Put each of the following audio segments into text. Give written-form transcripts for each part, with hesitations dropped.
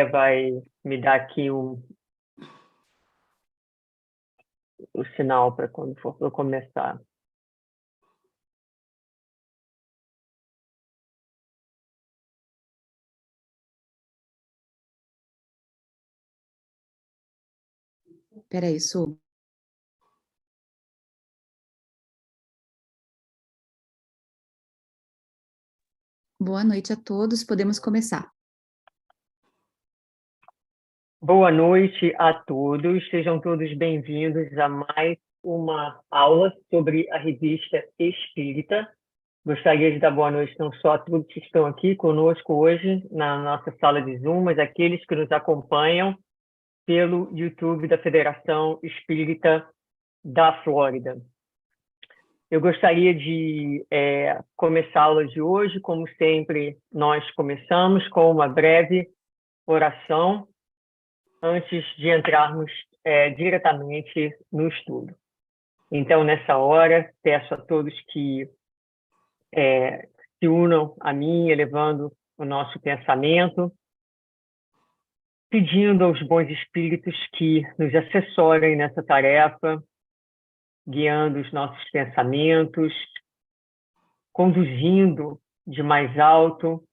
Andréia vai me dar aqui o sinal para quando for para eu começar. Espera aí, Su. Boa noite a todos, podemos começar. Boa noite a todos, sejam todos bem-vindos a mais uma aula sobre a Revista Espírita. Gostaria de dar boa noite não só a todos que estão aqui conosco hoje na nossa sala de Zoom, mas aqueles que nos acompanham pelo YouTube da Federação Espírita da Flórida. Eu gostaria de começar a aula de hoje, como sempre, nós começamos com uma breve oração antes de entrarmos diretamente no estudo. Então, nessa hora, peço a todos que se unam a mim, elevando o nosso pensamento, pedindo aos bons espíritos que nos assessorem nessa tarefa, guiando os nossos pensamentos, conduzindo de mais alto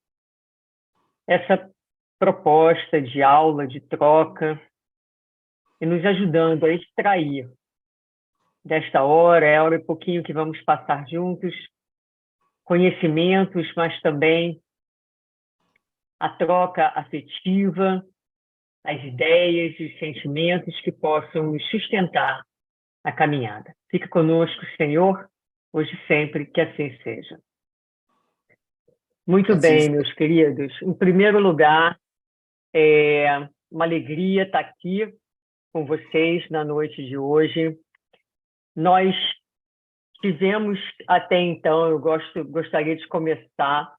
essa proposta de aula, de troca, e nos ajudando a extrair desta hora, é a hora e pouquinho que vamos passar juntos, conhecimentos, mas também a troca afetiva, as ideias e os sentimentos que possam nos sustentar a caminhada. Fica conosco, Senhor, hoje e sempre, que assim seja. Muito bem, meus queridos. Em primeiro lugar, é uma alegria estar aqui com vocês na noite de hoje. Nós tivemos até então, eu gostaria de começar,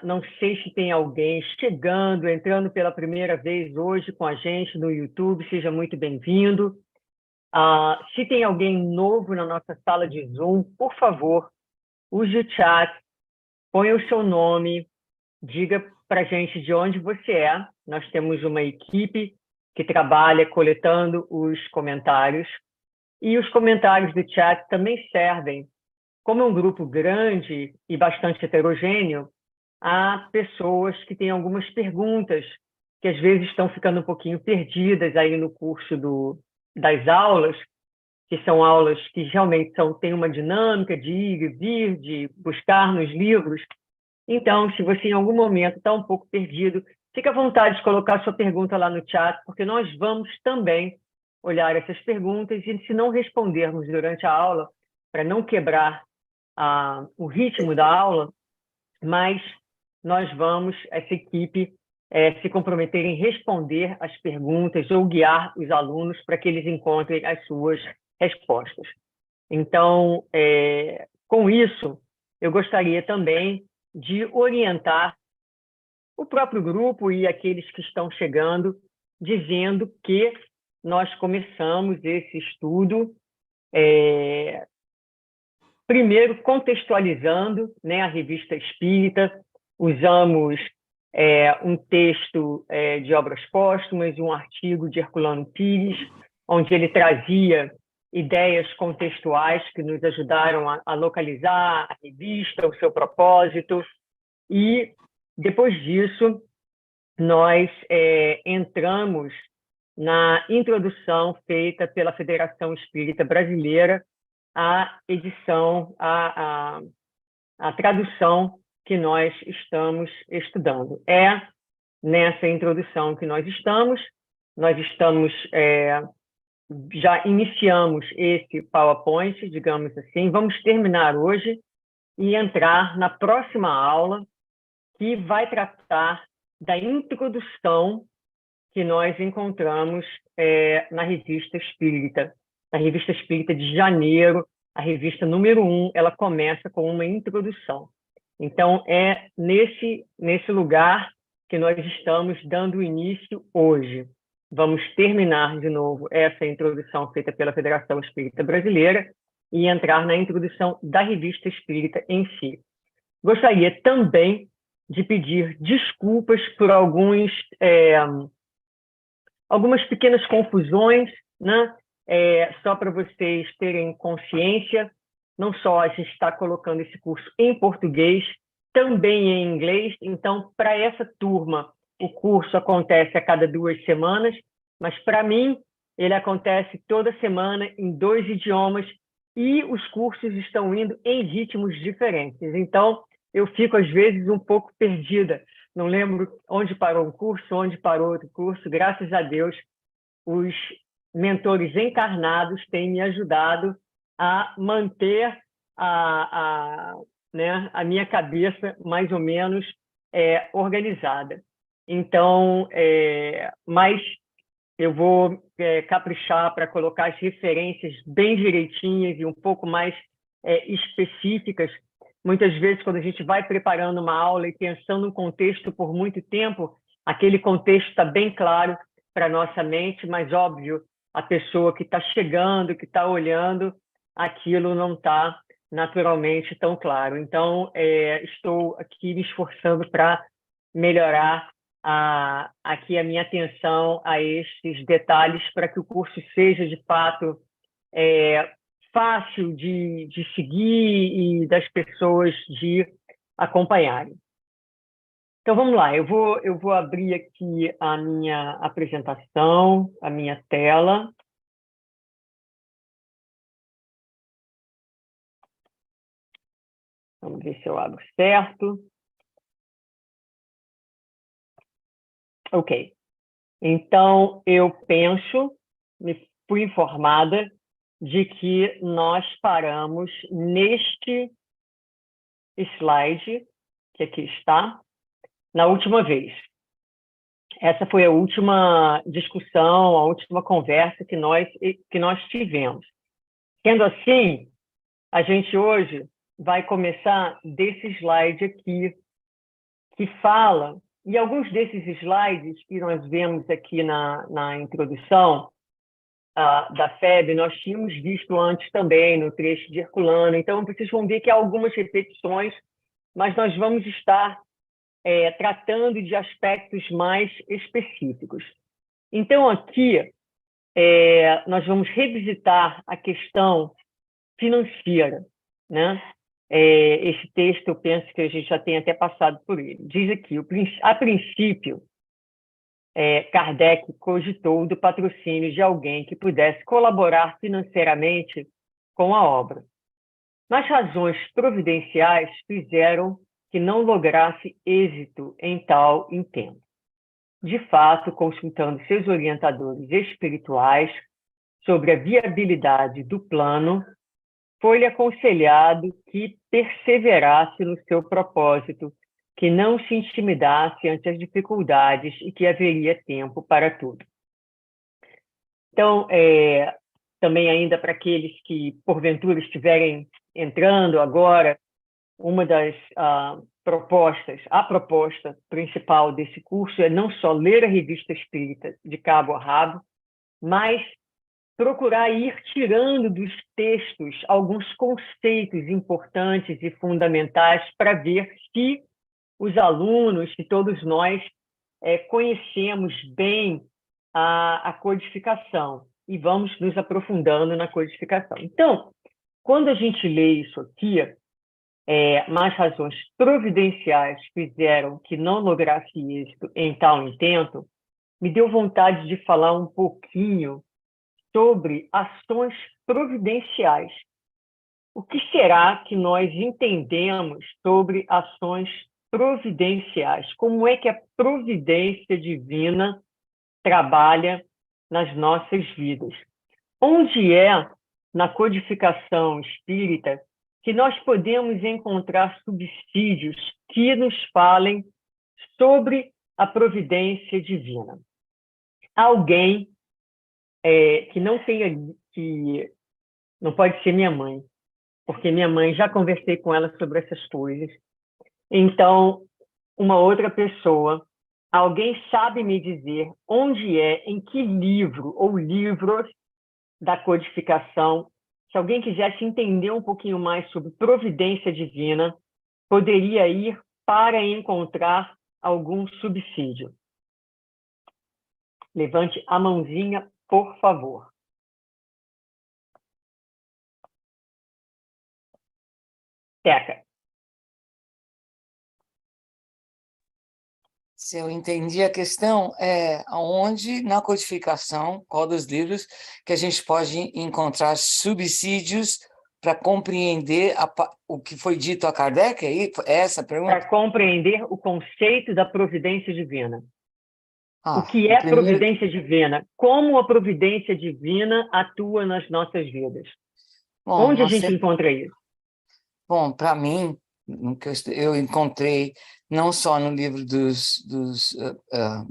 não sei se tem alguém chegando, entrando pela primeira vez hoje com a gente no YouTube, seja muito bem-vindo. Se tem alguém novo na nossa sala de Zoom, por favor, use o chat, ponha o seu nome, diga para a gente de onde você é. Nós temos uma equipe que trabalha coletando os comentários. E os comentários do chat também servem, como é um grupo grande e bastante heterogêneo, a pessoas que têm algumas perguntas que às vezes estão ficando um pouquinho perdidas aí no curso das aulas, que são aulas que realmente têm uma dinâmica de ir e vir, de buscar nos livros. Então, se você em algum momento está um pouco perdido, fique à vontade de colocar sua pergunta lá no chat, porque nós vamos também olhar essas perguntas e, se não respondermos durante a aula, para não quebrar o ritmo da aula, mas nós vamos, essa equipe, se comprometer em responder as perguntas ou guiar os alunos para que eles encontrem as suas respostas. Então, com isso, eu gostaria também de orientar o próprio grupo e aqueles que estão chegando, dizendo que nós começamos esse estudo, primeiro contextualizando, né, a Revista Espírita. Usamos um texto de Obras Póstumas, um artigo de Herculano Pires, onde ele trazia ideias contextuais que nos ajudaram a localizar a revista, o seu propósito. E, depois disso, nós entramos na introdução feita pela Federação Espírita Brasileira, a edição, a tradução que nós estamos estudando. É nessa introdução que nós estamos já iniciamos esse PowerPoint, digamos assim, vamos terminar hoje e entrar na próxima aula, que vai tratar da introdução que nós encontramos na Revista Espírita. Na Revista Espírita de janeiro, a revista número 1, ela começa com uma introdução. Então, é nesse lugar que nós estamos dando início hoje. Vamos terminar de novo essa introdução feita pela Federação Espírita Brasileira e entrar na introdução da Revista Espírita em si. Gostaria também de pedir desculpas por algumas pequenas confusões, né? Só para vocês terem consciência, não só a gente está colocando esse curso em português, também em inglês. Então, para essa turma, o curso acontece a cada 2 semanas, mas para mim, ele acontece toda semana em 2 idiomas e os cursos estão indo em ritmos diferentes. Então, eu fico, às vezes, um pouco perdida. Não lembro onde parou um curso, onde parou outro curso. Graças a Deus, os mentores encarnados têm me ajudado a manter né, a minha cabeça mais ou menos organizada. Então, mas eu vou caprichar para colocar as referências bem direitinhas e um pouco mais específicas. Muitas vezes, quando a gente vai preparando uma aula e pensando um contexto por muito tempo, aquele contexto está bem claro para a nossa mente, mas, óbvio, a pessoa que está chegando, que está olhando, aquilo não está naturalmente tão claro. Então, estou aqui me esforçando para melhorar aqui a minha atenção a estes detalhes para que o curso seja, de fato, fácil de seguir e das pessoas de acompanharem. Então, vamos lá. Eu vou abrir aqui a minha apresentação, a minha tela. Vamos ver se eu abro certo. Ok. Então, eu me fui informada de que nós paramos neste slide, que aqui está, na última vez. Essa foi a última discussão, a última conversa que nós tivemos. Sendo assim, a gente hoje vai começar desse slide aqui, que fala, e alguns desses slides que nós vemos aqui na introdução da FEB, nós tínhamos visto antes também, no trecho de Herculano. Então, vocês vão ver que há algumas repetições, mas nós vamos estar tratando de aspectos mais específicos. Então, aqui, nós vamos revisitar a questão financeira, né? Esse texto, eu penso que a gente já tem até passado por ele. Diz aqui, a princípio, Kardec cogitou do patrocínio de alguém que pudesse colaborar financeiramente com a obra. Mas razões providenciais fizeram que não lograsse êxito em tal intento. De fato, consultando seus orientadores espirituais sobre a viabilidade do plano, foi-lhe aconselhado que perseverasse no seu propósito, que não se intimidasse ante as dificuldades e que haveria tempo para tudo. Então, também ainda para aqueles que, porventura, estiverem entrando agora, uma das propostas, a proposta principal desse curso é não só ler a Revista Espírita de cabo a rabo, mas procurar ir tirando dos textos alguns conceitos importantes e fundamentais para ver se os alunos, se todos nós conhecemos bem a codificação e vamos nos aprofundando na codificação. Então, quando a gente lê isso aqui, mais razões providenciais fizeram que não lograsse êxito em tal intento, me deu vontade de falar um pouquinho sobre ações providenciais. O que será que nós entendemos sobre ações providenciais? Como é que a providência divina trabalha nas nossas vidas? Onde é, na codificação espírita, que nós podemos encontrar subsídios que nos falem sobre a providência divina? Alguém que não tenha, que não pode ser minha mãe, porque minha mãe, já conversei com ela sobre essas coisas. Então, uma outra pessoa, alguém sabe me dizer onde em que livro ou livros da codificação, se alguém quisesse entender um pouquinho mais sobre providência divina, poderia ir para encontrar algum subsídio? Levante a mãozinha, por favor. Teca. Se eu entendi a questão, é aonde na codificação, qual dos livros, que a gente pode encontrar subsídios para compreender o que foi dito a Kardec? É essa a pergunta? Para compreender o conceito da providência divina. Ah, O que é primeiro... providência divina? Como a providência divina atua nas nossas vidas? Bom, Onde a gente encontra isso? Bom, para mim, eu encontrei não só no livro dos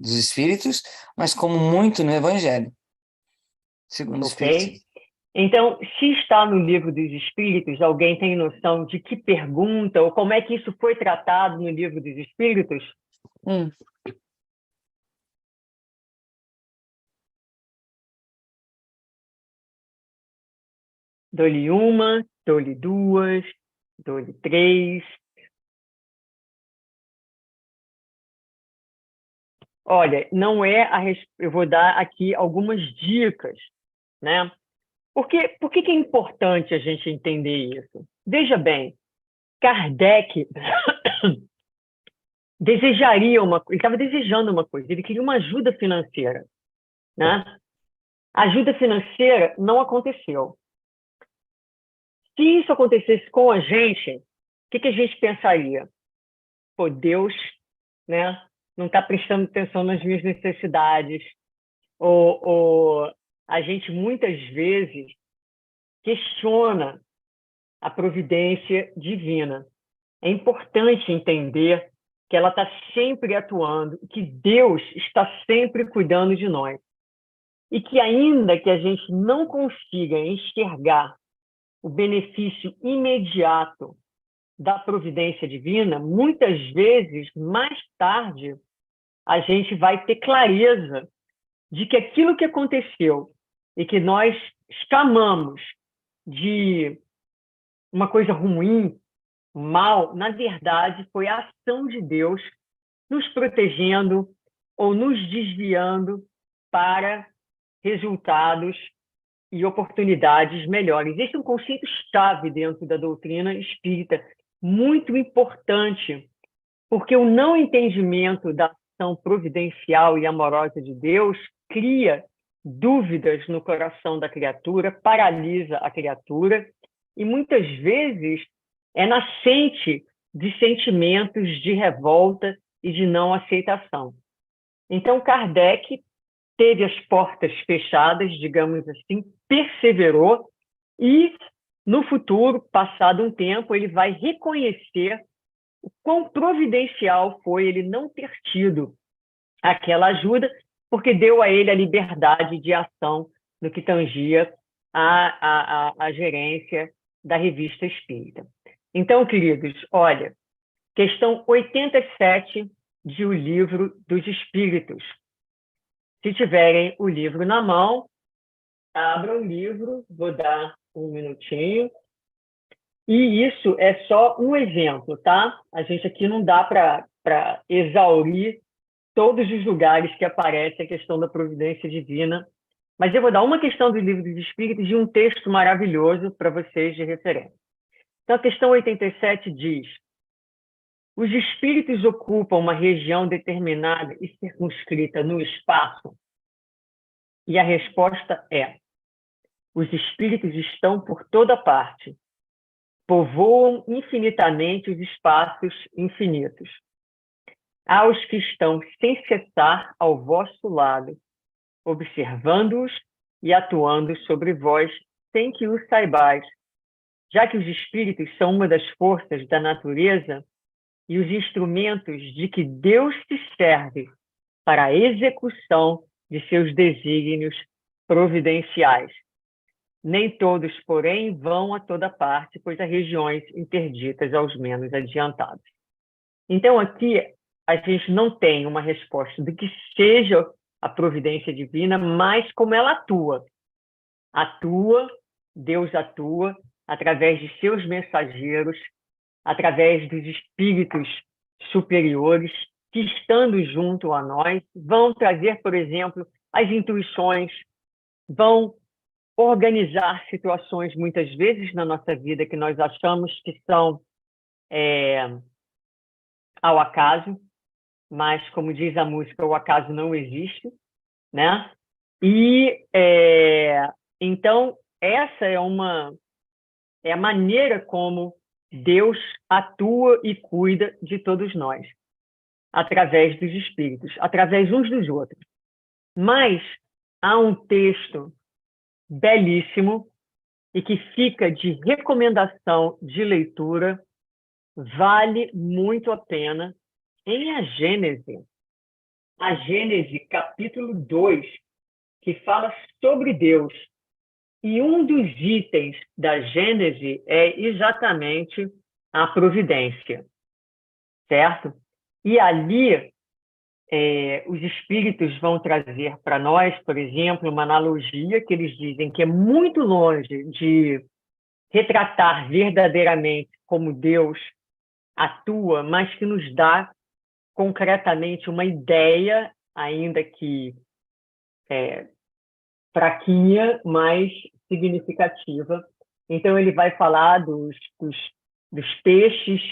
Espíritos, mas como muito no Evangelho, segundo o Espiritismo. Então, se está no livro dos Espíritos, alguém tem noção de que pergunta ou como é que isso foi tratado no livro dos Espíritos? Dou-lhe uma, dou-lhe duas, dou-lhe três. Olha, não é eu vou dar aqui algumas dicas, né? Por que é importante a gente entender isso? Veja bem, Kardec desejaria ele estava desejando uma coisa, ele queria uma ajuda financeira, né? A ajuda financeira não aconteceu. Se isso acontecesse com a gente, o que a gente pensaria? Pô, Deus, né, não está prestando atenção nas minhas necessidades. Ou a gente muitas vezes questiona a providência divina. É importante entender que ela está sempre atuando, que Deus está sempre cuidando de nós. E que ainda que a gente não consiga enxergar o benefício imediato da providência divina, muitas vezes, mais tarde, a gente vai ter clareza de que aquilo que aconteceu e que nós chamamos de uma coisa ruim, mal, na verdade, foi a ação de Deus nos protegendo ou nos desviando para resultados e oportunidades melhores. Esse é um conceito-chave dentro da doutrina espírita, muito importante, porque o não entendimento da ação providencial e amorosa de Deus cria dúvidas no coração da criatura, paralisa a criatura e, muitas vezes, é nascente de sentimentos de revolta e de não aceitação. Então, Kardec teve as portas fechadas, digamos assim, perseverou e, no futuro, passado um tempo, ele vai reconhecer o quão providencial foi ele não ter tido aquela ajuda, porque deu a ele a liberdade de ação no que tangia a gerência da Revista Espírita. Então, queridos, olha, questão 87 de O Livro dos Espíritos. Se tiverem o livro na mão, abram o livro, vou dar um minutinho. E isso é só um exemplo, tá? A gente aqui não dá para exaurir todos os lugares que aparece a questão da providência divina, mas eu vou dar uma questão do Livro dos Espíritos e um texto maravilhoso para vocês de referência. Então, a questão 87 diz: os espíritos ocupam uma região determinada e circunscrita no espaço? E a resposta é: os espíritos estão por toda parte, povoam infinitamente os espaços infinitos. Há os que estão sem cessar ao vosso lado, observando-os e atuando sobre vós sem que o saibais, já que os espíritos são uma das forças da natureza e os instrumentos de que Deus se serve para a execução de seus desígnios providenciais. Nem todos, porém, vão a toda parte, pois há regiões interditas aos menos adiantados. Então, aqui, a gente não tem uma resposta do que seja a providência divina, mas como ela atua. Deus atua através de seus mensageiros, através dos espíritos superiores que, estando junto a nós, vão trazer, por exemplo, as intuições, vão organizar situações, muitas vezes, na nossa vida que nós achamos que são ao acaso, mas, como diz a música, o acaso não existe, né? E, então, essa é a maneira como Deus atua e cuida de todos nós, através dos espíritos, através uns dos outros. Mas há um texto belíssimo e que fica de recomendação de leitura, vale muito a pena, em a Gênese, capítulo 2, que fala sobre Deus. E um dos itens da Gênese é exatamente a providência, certo? E ali os espíritos vão trazer para nós, por exemplo, uma analogia que eles dizem que é muito longe de retratar verdadeiramente como Deus atua, mas que nos dá concretamente uma ideia, ainda que fraquinha, mas significativa. Então, ele vai falar dos peixes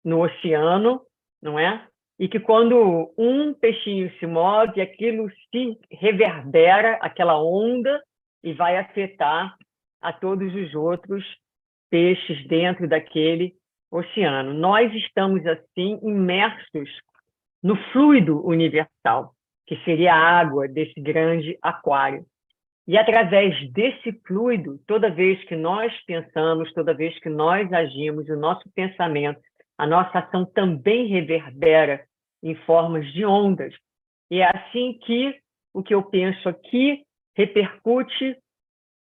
no oceano, não é? E que quando um peixinho se move, aquilo se reverbera, aquela onda, e vai afetar a todos os outros peixes dentro daquele oceano. Nós estamos, assim, imersos no fluido universal, que seria a água desse grande aquário. E através desse fluido, toda vez que nós pensamos, toda vez que nós agimos, o nosso pensamento, a nossa ação também reverbera em formas de ondas. E é assim que o que eu penso aqui repercute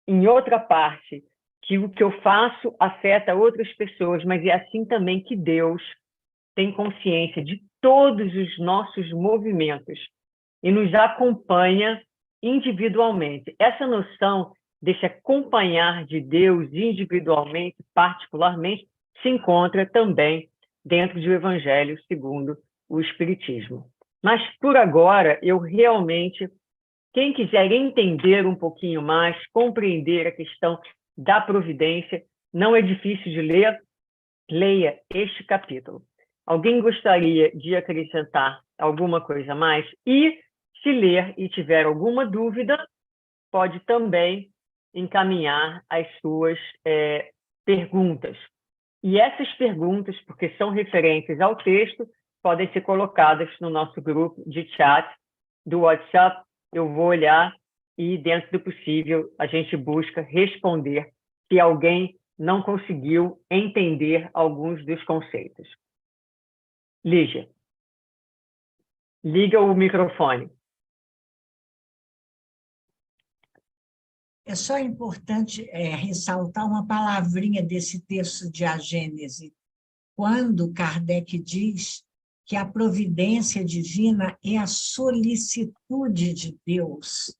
em outra parte, que o que eu faço afeta outras pessoas, mas é assim também que Deus tem consciência de todos os nossos movimentos e nos acompanha individualmente. Essa noção desse acompanhar de Deus individualmente, particularmente, se encontra também dentro do Evangelho segundo o Espiritismo. Mas, por agora, eu realmente, quem quiser entender um pouquinho mais, compreender a questão da providência, não é difícil de ler, leia este capítulo. Alguém gostaria de acrescentar alguma coisa a mais? E, se ler e tiver alguma dúvida, pode também encaminhar as suas perguntas. E essas perguntas, porque são referentes ao texto, podem ser colocadas no nosso grupo de chat do WhatsApp. Eu vou olhar e, dentro do possível, a gente busca responder se alguém não conseguiu entender alguns dos conceitos. Lígia, liga o microfone. É só importante ressaltar uma palavrinha desse texto de A Gênese, quando Kardec diz que a providência divina é a solicitude de Deus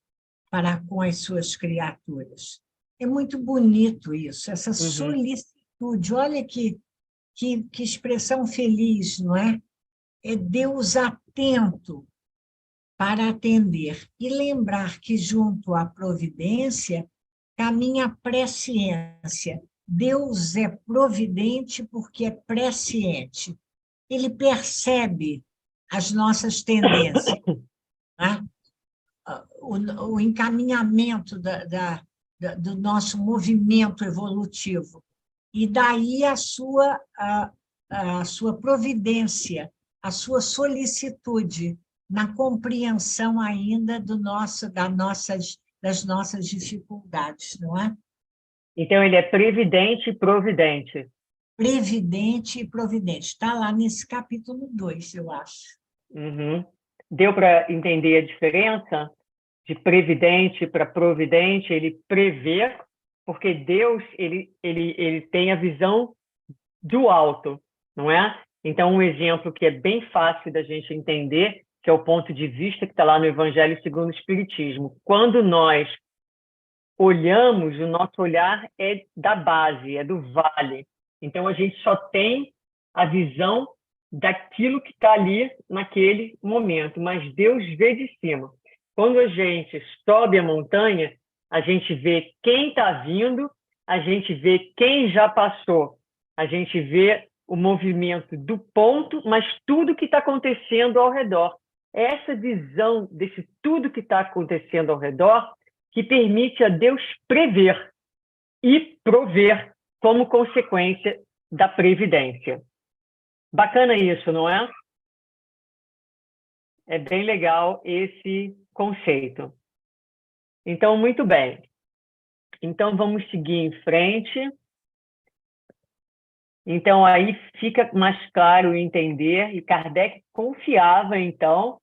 para com as suas criaturas. É muito bonito isso, essa solicitude. Olha que expressão feliz, não é? É Deus atento para atender e lembrar que, junto à providência, caminha a presciência. Deus é providente porque é presciente. Ele percebe as nossas tendências, né? O encaminhamento do nosso movimento evolutivo. E daí a sua providência, a sua solicitude na compreensão ainda das nossas dificuldades, não é? Então, ele é previdente e providente. Previdente e providente. Está lá nesse capítulo 2, eu acho. Uhum. Deu para entender a diferença de previdente para providente? Ele prevê, porque Deus ele tem a visão do alto, não é? Então, um exemplo que é bem fácil da gente entender, que é o ponto de vista que está lá no Evangelho segundo o Espiritismo. Quando nós olhamos, o nosso olhar é da base, é do vale. Então, a gente só tem a visão daquilo que está ali naquele momento, mas Deus vê de cima. Quando a gente sobe a montanha, a gente vê quem está vindo, a gente vê quem já passou, a gente vê o movimento do ponto, mas tudo que está acontecendo ao redor. Essa visão desse tudo que está acontecendo ao redor que permite a Deus prever e prover como consequência da previdência. Bacana isso, não é? É bem legal esse conceito. Então, muito bem. Então, vamos seguir em frente. Então, aí fica mais claro entender, e Kardec confiava, então,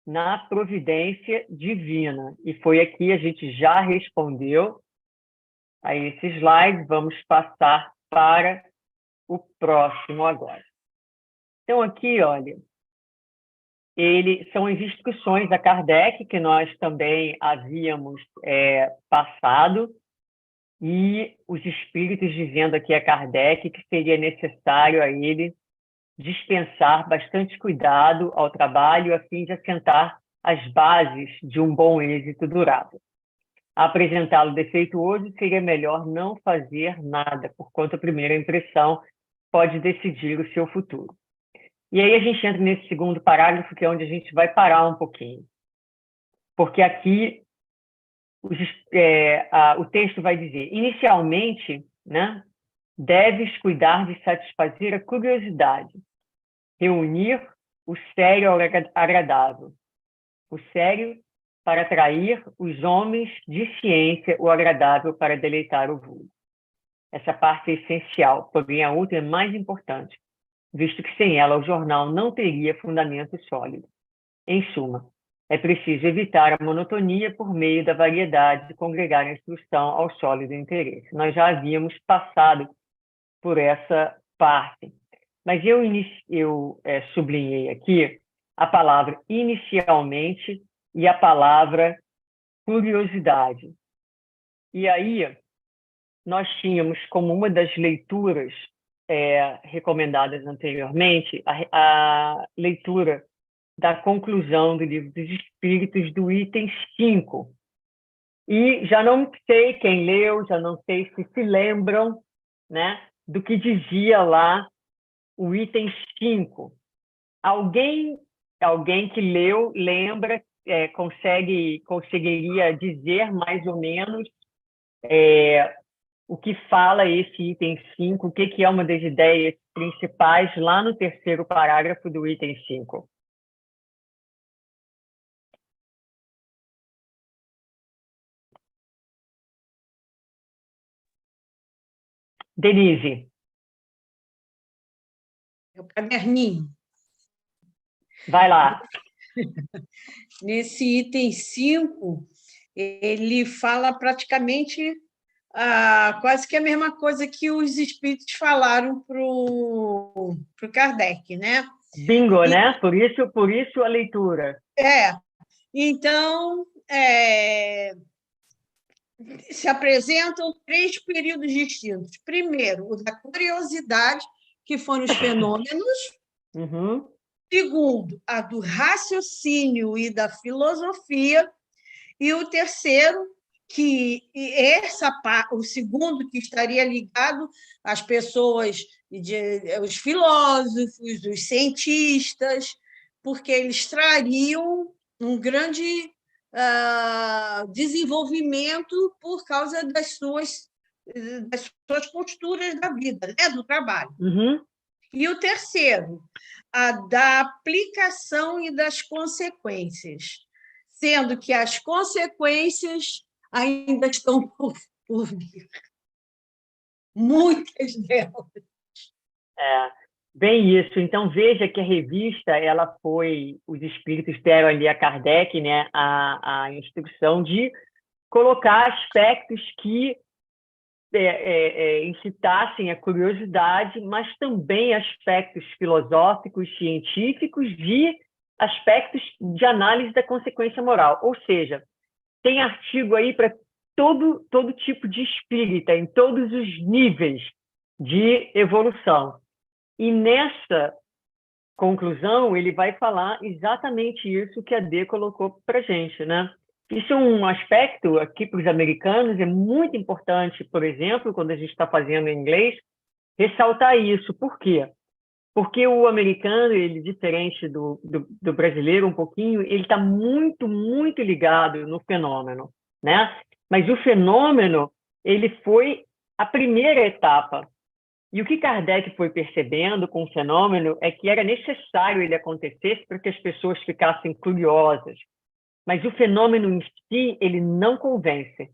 na providência divina. E foi aqui, a gente já respondeu a esse slide, vamos passar para o próximo agora. Então, aqui, olha, são as instruções da Kardec, que nós também havíamos passado, e os espíritos dizendo aqui a Kardec que seria necessário a ele dispensar bastante cuidado ao trabalho a fim de assentar as bases de um bom êxito durável. Apresentá-lo defeituoso seria melhor não fazer nada, porquanto a primeira impressão pode decidir o seu futuro. E aí a gente entra nesse segundo parágrafo, que é onde a gente vai parar um pouquinho. Porque aqui o texto vai dizer, inicialmente, né, deves cuidar de satisfazer a curiosidade, reunir o sério ao agradável. O sério para atrair os homens de ciência, o agradável para deleitar o vulgo. Essa parte é essencial, porém a outra é mais importante, visto que sem ela o jornal não teria fundamento sólido. Em suma, é preciso evitar a monotonia por meio da variedade e congregar a instrução ao sólido interesse. Nós já havíamos passado por essa parte, mas eu sublinhei aqui a palavra inicialmente e a palavra curiosidade. E aí, nós tínhamos como uma das leituras recomendadas anteriormente a leitura da conclusão do Livro dos Espíritos, do item 5. E já não sei quem leu, já não sei se se lembram, do que dizia lá o item 5. Alguém que leu, lembra, conseguiria dizer mais ou menos o que fala esse item 5, o que é uma das ideias principais lá no terceiro parágrafo do item 5? Denise. É o caderninho. Vai lá. Nesse item 5, ele fala praticamente quase que a mesma coisa que os espíritos falaram para o Kardec, né? Bingo, né? Por isso a leitura. Então, se apresentam 3 períodos distintos. Primeiro, o da curiosidade, que foram os fenômenos. Uhum. Segundo, a do raciocínio e da filosofia. E o terceiro, o segundo, que estaria ligado às pessoas, os filósofos, os cientistas, porque eles trariam um grande desenvolvimento por causa das suas posturas da vida, né? Do trabalho. Uhum. E o terceiro, a da aplicação e das consequências, sendo que as consequências ainda estão por vir. Muitas delas. Bem isso. Então, veja que a revista, os espíritos deram ali a Kardec, né, a instrução de colocar aspectos que incitassem a curiosidade, mas também aspectos filosóficos, científicos e aspectos de análise da consequência moral. Ou seja, tem artigo aí para todo tipo de espírita, em todos os níveis de evolução. E nessa conclusão, ele vai falar exatamente isso que a Dê colocou para a gente, né? Isso é um aspecto aqui para os americanos, é muito importante, por exemplo, quando a gente está fazendo em inglês, ressaltar isso. Por quê? Porque o americano, ele diferente do brasileiro um pouquinho, ele está muito, muito ligado no fenômeno, né? Mas o fenômeno, ele foi a primeira etapa. E o que Kardec foi percebendo com o fenômeno é que era necessário ele acontecesse para que as pessoas ficassem curiosas. Mas o fenômeno em si, ele não convence.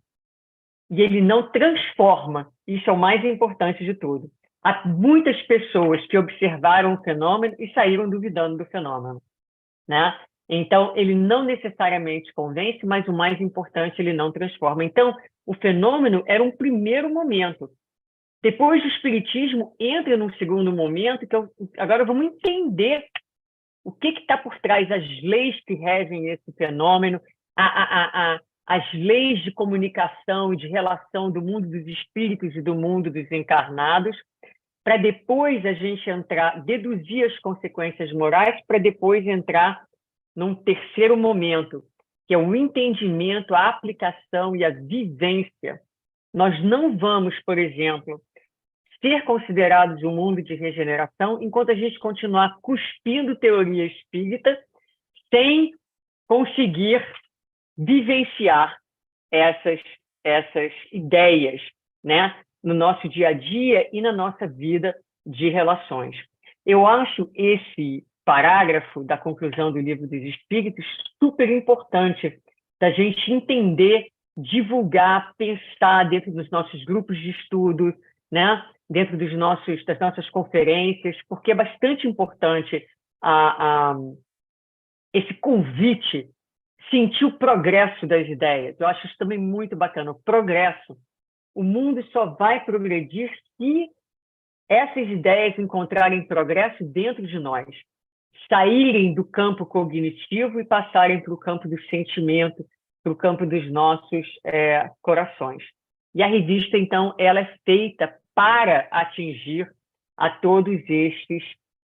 E ele não transforma. Isso é o mais importante de tudo. Há muitas pessoas que observaram o fenômeno e saíram duvidando do fenômeno, né? Então, ele não necessariamente convence, mas o mais importante, ele não transforma. Então, o fenômeno era um primeiro momento. Depois do espiritismo, entra num segundo momento, que agora vamos entender o que está por trás, as leis que regem esse fenômeno, as leis de comunicação e de relação do mundo dos espíritos e do mundo dos encarnados, para depois a gente deduzir as consequências morais, para depois entrar num terceiro momento, que é o entendimento, a aplicação e a vivência. Nós não vamos, por exemplo, ser considerados um mundo de regeneração enquanto a gente continuar cuspindo teoria espírita sem conseguir vivenciar essas ideias, né, no nosso dia a dia e na nossa vida de relações. Eu acho esse parágrafo da conclusão do Livro dos Espíritos super importante da gente entender, divulgar, pensar dentro dos nossos grupos de estudo, né, dentro das nossas conferências, porque é bastante importante esse convite, sentir o progresso das ideias. Eu acho isso também muito bacana, o progresso. O mundo só vai progredir se essas ideias encontrarem progresso dentro de nós, saírem do campo cognitivo e passarem para o campo do sentimento, para o campo dos nossos corações. E a revista, então, ela é feita para atingir a todos estes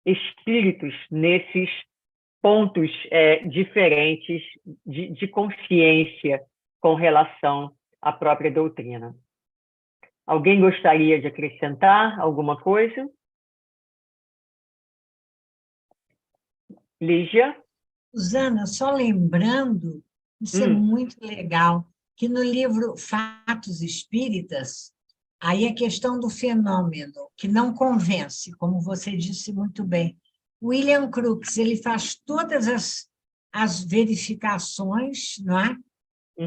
espíritos nesses pontos diferentes de consciência com relação à própria doutrina. Alguém gostaria de acrescentar alguma coisa? Lígia? Susana, só lembrando, isso é muito legal, que no livro Fatos Espíritas, aí a questão do fenômeno, que não convence, como você disse muito bem. William Crookes, ele faz todas as verificações, não é?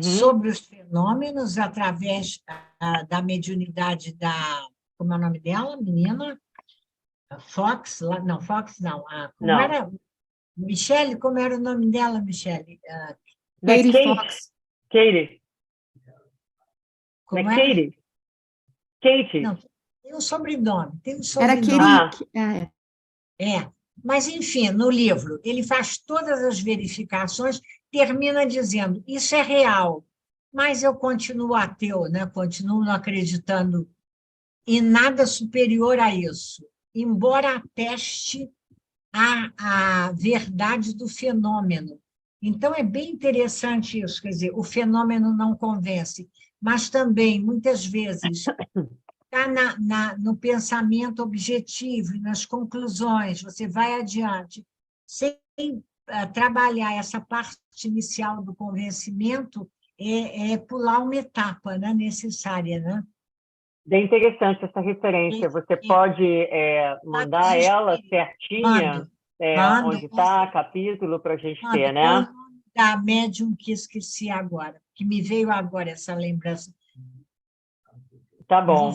Sobre os fenômenos através da mediunidade como é o nome dela, menina? Fox? Não, Fox não. Como não. era? Michele, como era o nome dela, Michele? Katie Fox. Katie. Como é Katie? Katie. Não, tem um sobrenome. Era Katie. Mas, enfim, no livro, ele faz todas as verificações, termina dizendo, isso é real, mas eu continuo ateu, né? Continuo não acreditando em nada superior a isso, embora ateste a verdade do fenômeno. Então, é bem interessante isso, quer dizer, o fenômeno não convence, mas também, muitas vezes, está no pensamento objetivo, nas conclusões, você vai adiante, sem trabalhar essa parte inicial do convencimento, é pular uma etapa, né, necessária, né? Bem interessante essa referência. Você pode mandar ela certinha, onde está, capítulo, para a gente ter, né? Da médium que esqueci agora, que me veio agora essa lembrança. Tá bom.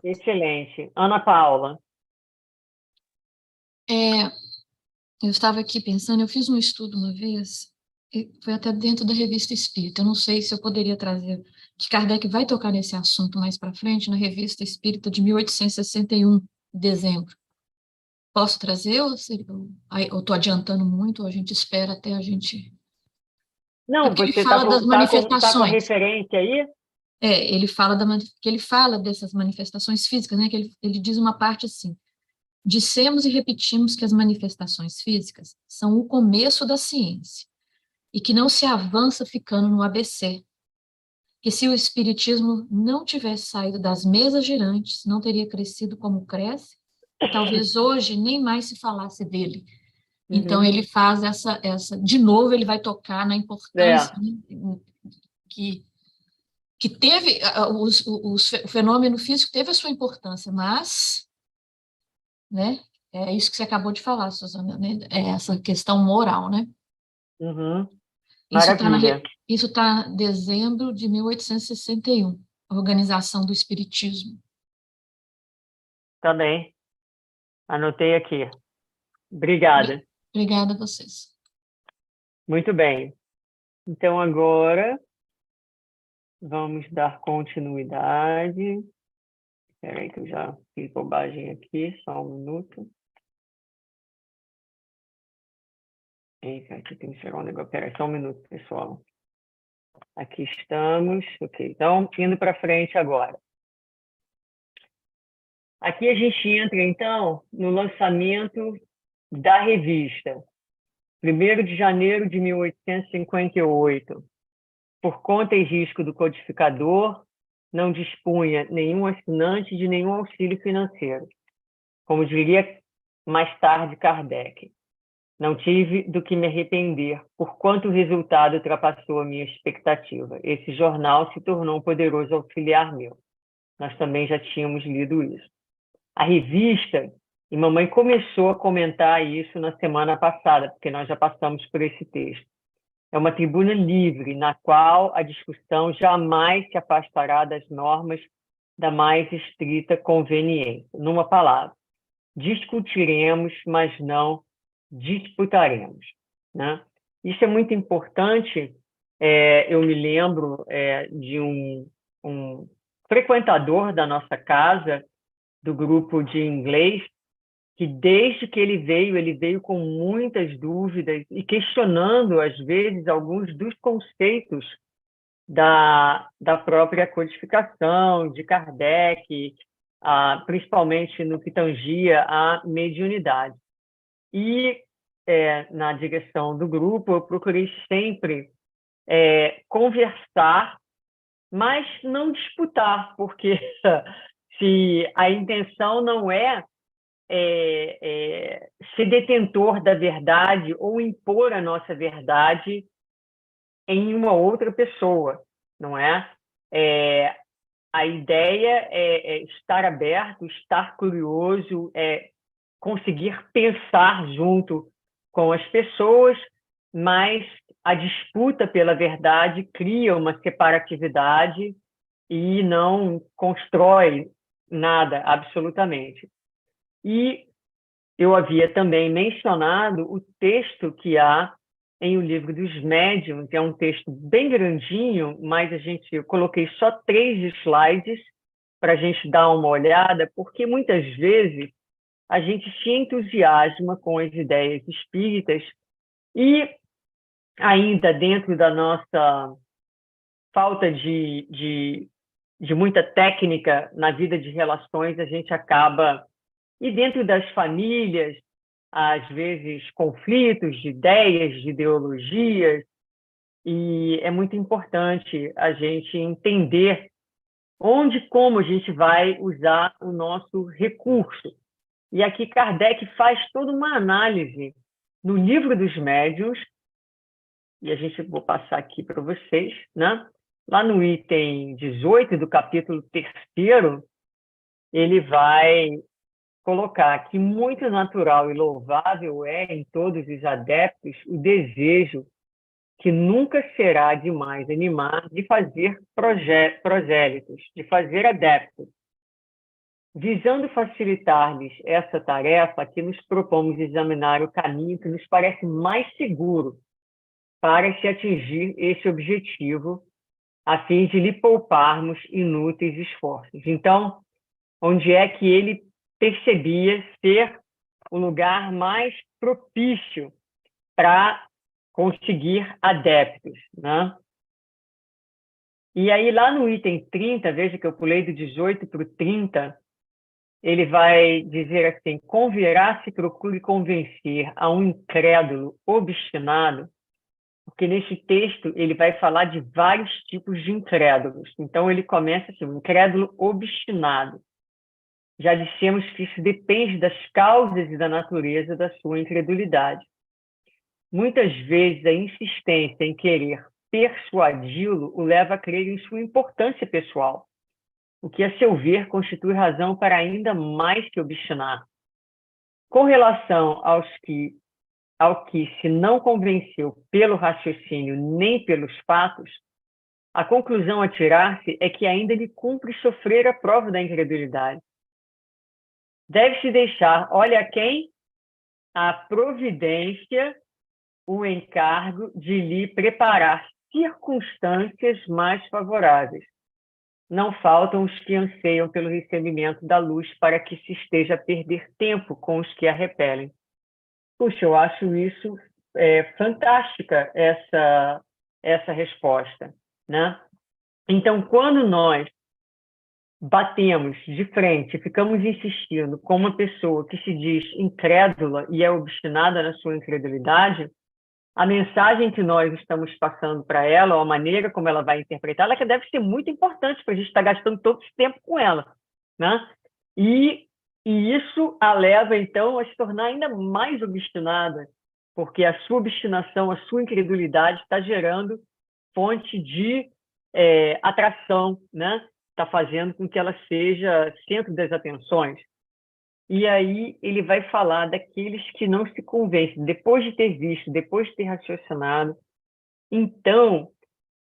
Excelente. Ana Paula. Eu estava aqui pensando, eu fiz um estudo uma vez, foi até dentro da Revista Espírita, eu não sei se eu poderia trazer, que Kardec vai tocar nesse assunto mais para frente, na Revista Espírita de 1861, dezembro. Posso trazer ou estou adiantando muito, ou a gente espera até a gente... Não, você está com a referência aí? Ele fala dessas manifestações físicas, né? Que ele diz uma parte assim, dissemos e repetimos que as manifestações físicas são o começo da ciência e que não se avança ficando no ABC, que se o espiritismo não tivesse saído das mesas girantes, não teria crescido como cresce, e talvez hoje nem mais se falasse dele. Então, ele faz de novo, ele vai tocar na importância, né, que teve, o fenômeno físico teve a sua importância, mas, né, é isso que você acabou de falar, Suzana, né, é essa questão moral, né? Maravilha. Isso está em dezembro de 1861, a Organização do Espiritismo. Também. Anotei aqui. Obrigada. Obrigada a vocês. Muito bem. Então, agora, vamos dar continuidade. Espera aí que eu já fiz bobagem aqui, só um minuto. Eita, aqui tem que chegar um negócio. Espera aí, só um minuto, pessoal. Aqui estamos. Ok, então, indo para frente agora. Aqui a gente entra, então, no lançamento da revista. 1º de janeiro de 1858. Por conta e risco do codificador, não dispunha nenhum assinante de nenhum auxílio financeiro. Como diria mais tarde Kardec, não tive do que me arrepender, porquanto o resultado ultrapassou a minha expectativa. Esse jornal se tornou um poderoso auxiliar meu. Nós também já tínhamos lido isso. A revista, e mamãe começou a comentar isso na semana passada, porque nós já passamos por esse texto. É uma tribuna livre, na qual a discussão jamais se afastará das normas da mais estrita conveniência. Numa palavra, discutiremos, mas não disputaremos, né? Isso é muito importante. Eu me lembro de um frequentador da nossa casa, do grupo de inglês, que desde que ele veio com muitas dúvidas e questionando, às vezes, alguns dos conceitos da própria codificação, de Kardec, principalmente no que tangia à mediunidade. E, na direção do grupo, eu procurei sempre conversar, mas não disputar, porque se a intenção não é ser detentor da verdade ou impor a nossa verdade em uma outra pessoa, não é? A ideia é estar aberto, estar curioso, conseguir pensar junto com as pessoas, mas a disputa pela verdade cria uma separatividade e não constrói nada, absolutamente. E eu havia também mencionado o texto que há em O Livro dos Médiuns, é um texto bem grandinho, mas eu coloquei só 3 slides para a gente dar uma olhada, porque muitas vezes a gente se entusiasma com as ideias espíritas e ainda dentro da nossa falta de muita técnica na vida de relações, a gente acaba... E dentro das famílias, às vezes, conflitos de ideias, de ideologias, e é muito importante a gente entender onde e como a gente vai usar o nosso recurso. E aqui Kardec faz toda uma análise no Livro dos Médiuns, e vou passar aqui para vocês, né? Lá no item 18 do capítulo 3º, ele vai colocar que muito natural e louvável é em todos os adeptos o desejo, que nunca será demais animar, de fazer prosélitos, de fazer adeptos. Visando facilitar-lhes essa tarefa, aqui nos propomos examinar o caminho que nos parece mais seguro para se atingir esse objetivo, a fim de lhe pouparmos inúteis esforços. Então, onde é que ele percebia ser o lugar mais propício para conseguir adeptos, né? E aí, lá no item 30, veja que eu pulei do 18 para o 30, ele vai dizer assim: convirá se procure convencer a um incrédulo obstinado, porque nesse texto ele vai falar de vários tipos de incrédulos. Então ele começa assim: um incrédulo obstinado. Já dissemos que isso depende das causas e da natureza da sua incredulidade. Muitas vezes a insistência em querer persuadi-lo o leva a crer em sua importância pessoal, o que, a seu ver, constitui razão para ainda mais que obstinar. Com relação ao que se não convenceu pelo raciocínio nem pelos fatos, a conclusão a tirar-se é que ainda lhe cumpre sofrer a prova da incredulidade. Deve-se deixar, olha a quem? A providência, o encargo de lhe preparar circunstâncias mais favoráveis. Não faltam os que anseiam pelo recebimento da luz para que se esteja a perder tempo com os que a repelem. Puxa, eu acho isso fantástica, essa resposta, né? Então, quando nós batemos de frente, ficamos insistindo com uma pessoa que se diz incrédula e é obstinada na sua incredulidade, a mensagem que nós estamos passando para ela, ou a maneira como ela vai interpretar, ela que deve ser muito importante para a gente estar gastando todo esse tempo com ela, né? E isso a leva, então, a se tornar ainda mais obstinada, porque a sua obstinação, a sua incredulidade está gerando fonte de atração, né? Está fazendo com que ela seja centro das atenções. E aí ele vai falar daqueles que não se convencem, depois de ter visto, depois de ter raciocinado. Então,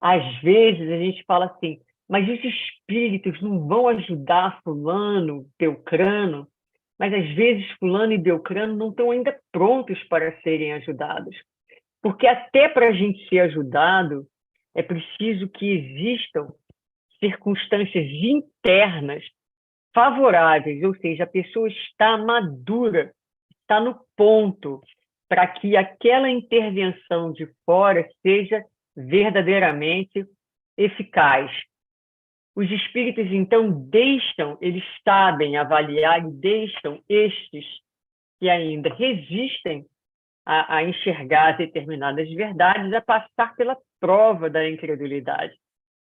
às vezes a gente fala assim, mas os espíritos não vão ajudar fulano, Beltrano, mas às vezes fulano e Beltrano não estão ainda prontos para serem ajudados. Porque até para a gente ser ajudado, é preciso que existam circunstâncias internas favoráveis, ou seja, a pessoa está madura, está no ponto para que aquela intervenção de fora seja verdadeiramente eficaz. Os espíritos, então, eles sabem avaliar e deixam estes que ainda resistem a enxergar determinadas verdades a passar pela prova da incredulidade.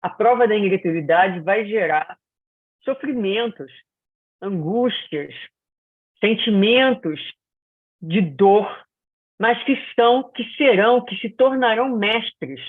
A prova da incredulidade vai gerar sofrimentos, angústias, sentimentos de dor, mas que se tornarão mestres,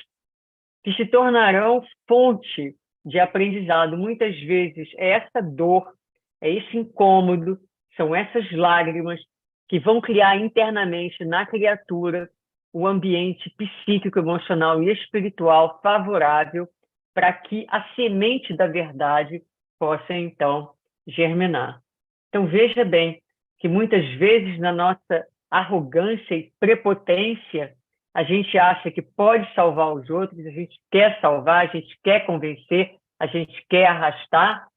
que se tornarão fonte de aprendizado. Muitas vezes é essa dor, é esse incômodo, são essas lágrimas que vão criar internamente na criatura o ambiente psíquico, emocional e espiritual favorável para que a semente da verdade possa, então, germinar. Então, veja bem que muitas vezes, na nossa arrogância e prepotência, a gente acha que pode salvar os outros, a gente quer salvar, a gente quer convencer, a gente quer arrastar,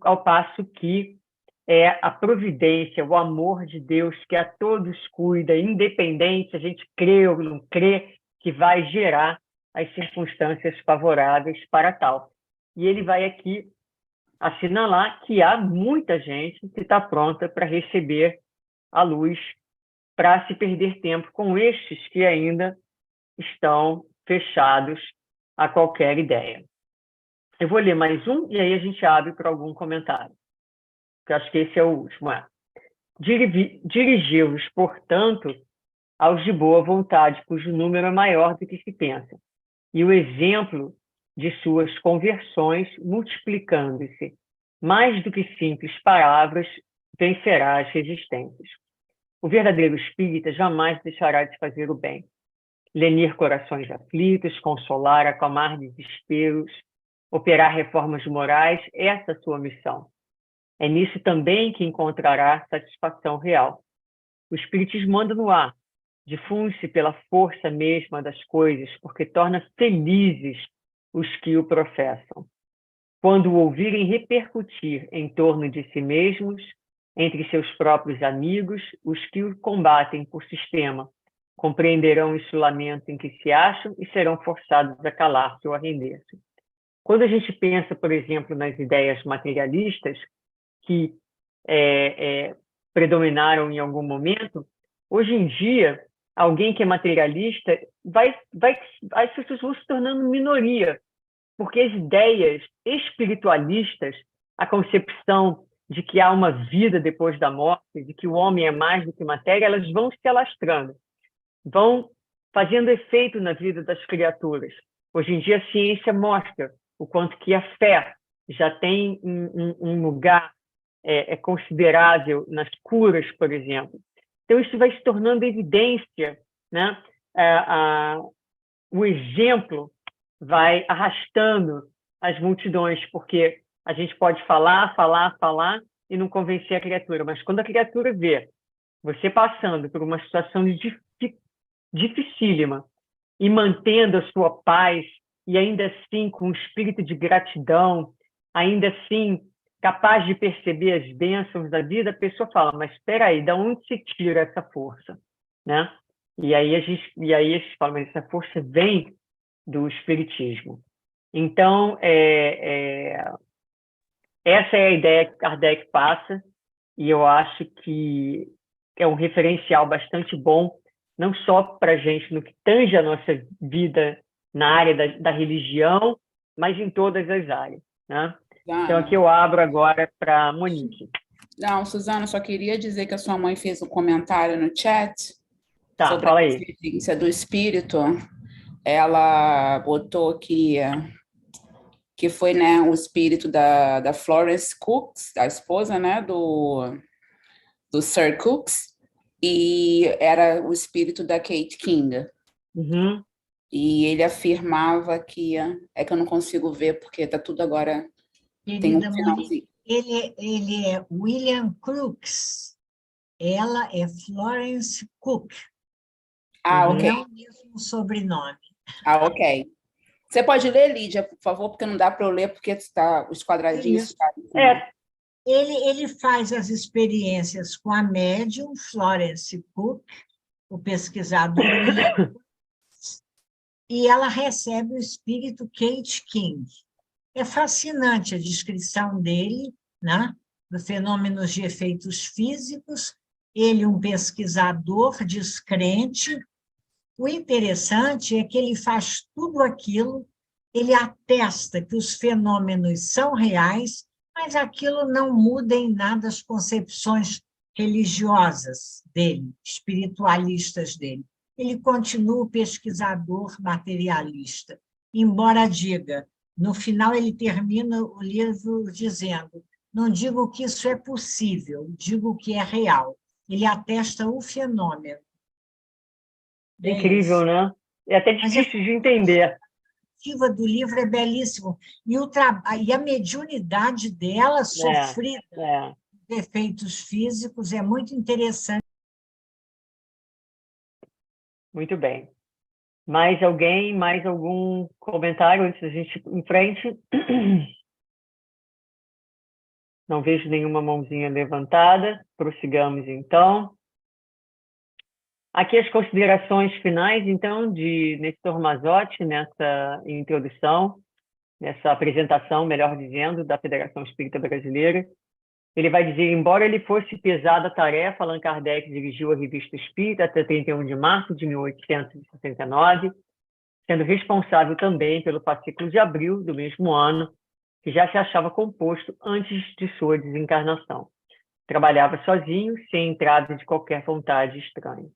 ao passo que é a providência, o amor de Deus que a todos cuida, independente se a gente crê ou não crê, que vai gerar as circunstâncias favoráveis para tal. E ele vai aqui assinalar que há muita gente que está pronta para receber a luz, para se perder tempo com estes que ainda estão fechados a qualquer ideia. Eu vou ler mais um e aí a gente abre para algum comentário, que eu acho que esse é o último. Dirigiu-vos, portanto, aos de boa vontade, cujo número é maior do que se pensa, e o exemplo de suas conversões, multiplicando-se, mais do que simples palavras, vencerá as resistências. O verdadeiro espírita jamais deixará de fazer o bem, lenir corações aflitos, consolar, acalmar desesperos, operar reformas morais, essa é a sua missão. É nisso também que encontrará satisfação real. O espiritismo anda no ar, difunde-se pela força mesma das coisas, porque torna felizes os que o professam. Quando o ouvirem repercutir em torno de si mesmos, entre seus próprios amigos, os que o combatem por sistema, compreenderão esse lamento em que se acham e serão forçados a calar-se ou a render-se. Quando a gente pensa, por exemplo, nas ideias materialistas, que predominaram em algum momento, hoje em dia, alguém que é materialista, as pessoas vão se tornando minoria, porque as ideias espiritualistas, a concepção de que há uma vida depois da morte, de que o homem é mais do que matéria, elas vão se alastrando, vão fazendo efeito na vida das criaturas. Hoje em dia, a ciência mostra o quanto que a fé já tem um lugar considerável nas curas, por exemplo. Então, isso vai se tornando evidência, né? O exemplo vai arrastando as multidões, porque a gente pode falar e não convencer a criatura, mas quando a criatura vê você passando por uma situação dificílima e mantendo a sua paz, e ainda assim com um espírito de gratidão, ainda assim capaz de perceber as bênçãos da vida, a pessoa fala, mas espera aí, de onde se tira essa força? Né? E aí a gente fala, mas essa força vem do espiritismo. Então, essa é a ideia que Kardec passa, e eu acho que é um referencial bastante bom, não só para a gente no que tange a nossa vida na área da religião, mas em todas as áreas. Né? Então, aqui eu abro agora para a Monique. Não, Suzana, só queria dizer que a sua mãe fez um comentário no chat sobre fala a aí. existência do espírito. Ela botou que foi, né, o espírito da Florence Cooks, a esposa, né, do Sir Cooks, e era o espírito da Kate King. Uhum. E ele afirmava que eu não consigo ver porque está tudo agora. Querida Monique, ele é William Crookes, ela é Florence Cook. Ok. Não o mesmo sobrenome. Ok. Você pode ler, Lídia, por favor, porque não dá para eu ler, porque está os quadradinhos. Ele faz as experiências com a médium Florence Cook, o pesquisador William Crookes, e ela recebe o espírito Kate King. É fascinante a descrição dele, né, dos fenômenos de efeitos físicos. Ele, um pesquisador descrente. O interessante é que ele faz tudo aquilo, ele atesta que os fenômenos são reais, mas aquilo não muda em nada as concepções religiosas dele, espiritualistas dele. Ele continua o pesquisador materialista, embora diga, no final ele termina o livro dizendo, não digo que isso é possível, digo que é real. Ele atesta o fenômeno. Incrível, né? É até difícil de entender. A narrativa do livro é belíssimo. E a mediunidade dela, sofrida de efeitos físicos, é muito interessante. Muito bem. Mais alguém? Mais algum comentário antes da gente ir em frente? Não vejo nenhuma mãozinha levantada. Prossigamos, então. Aqui as considerações finais, então, de Nestor Mazzotti, nessa introdução, nessa apresentação, melhor dizendo, da Federação Espírita Brasileira. Ele vai dizer, embora ele fosse pesada a tarefa, Allan Kardec dirigiu a Revista Espírita até 31 de março de 1869, sendo responsável também pelo fascículo de abril do mesmo ano, que já se achava composto antes de sua desencarnação. Trabalhava sozinho, sem entrada de qualquer vontade estranha.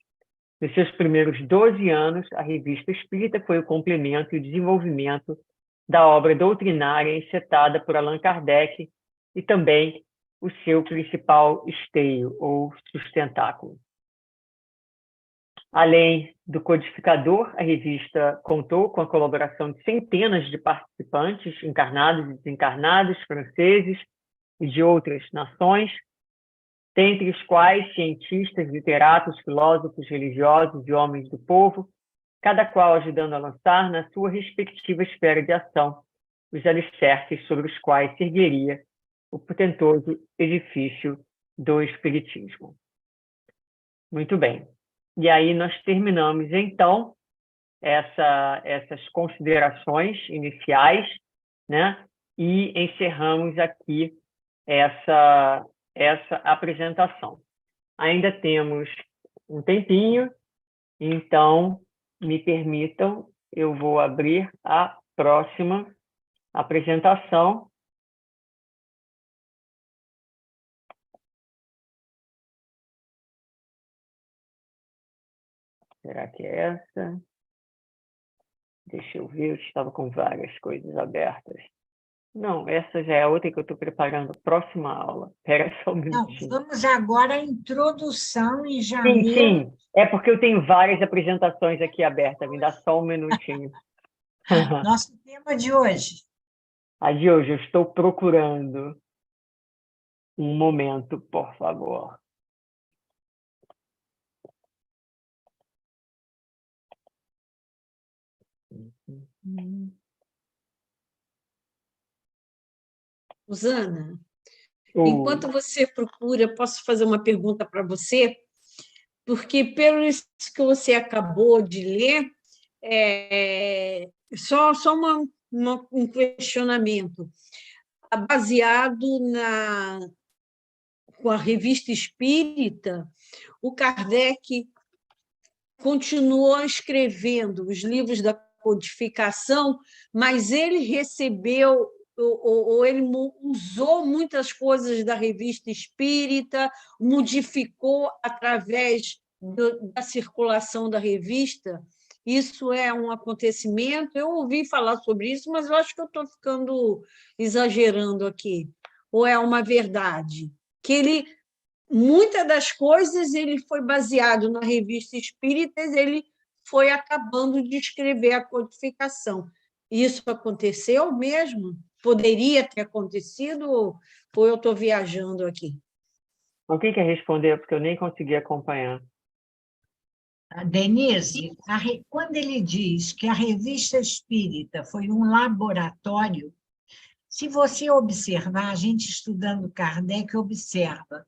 Nos seus primeiros 12 anos, a Revista Espírita foi o complemento e o desenvolvimento da obra doutrinária encetada por Allan Kardec e também o seu principal esteio, ou sustentáculo. Além do codificador, a revista contou com a colaboração de centenas de participantes, encarnados e desencarnados, franceses e de outras nações, dentre os quais cientistas, literatos, filósofos, religiosos e homens do povo, cada qual ajudando a lançar, na sua respectiva esfera de ação, os alicerces sobre os quais se ergueria o portentoso edifício do Espiritismo. Muito bem. E aí nós terminamos, então, essas considerações iniciais, né? E encerramos aqui essa apresentação. Ainda temos um tempinho, então me permitam, eu vou abrir a próxima apresentação. Será que é essa? Deixa eu ver, eu estava com várias coisas abertas. Não, essa já é a outra que eu estou preparando, próxima aula. Espera só um Não, minutinho. vamos agora à introdução em Sim, janeiro. sim. É porque eu tenho várias apresentações aqui abertas. Me dá só um minutinho. Nosso tema de hoje. A de hoje, eu estou procurando um momento, por favor. Susana, Oi. enquanto você procura, posso fazer uma pergunta para você? Porque, pelo isso que você acabou de ler, só um questionamento. Baseado com a Revista Espírita, o Kardec continuou escrevendo os livros da codificação, mas ele recebeu ou ele usou muitas coisas da Revista Espírita, modificou através da circulação da revista. Isso é um acontecimento. Eu ouvi falar sobre isso, mas eu acho que eu estou ficando exagerando aqui. Ou é uma verdade? Que ele, muitas das coisas, ele foi baseado na Revista Espírita, ele foi acabando de escrever a codificação. Isso aconteceu mesmo? Poderia ter acontecido ou eu estou viajando aqui? Alguém quer responder? Porque eu nem consegui acompanhar. Denise, quando ele diz que a Revista Espírita foi um laboratório, se você observar, a gente estudando Kardec observa,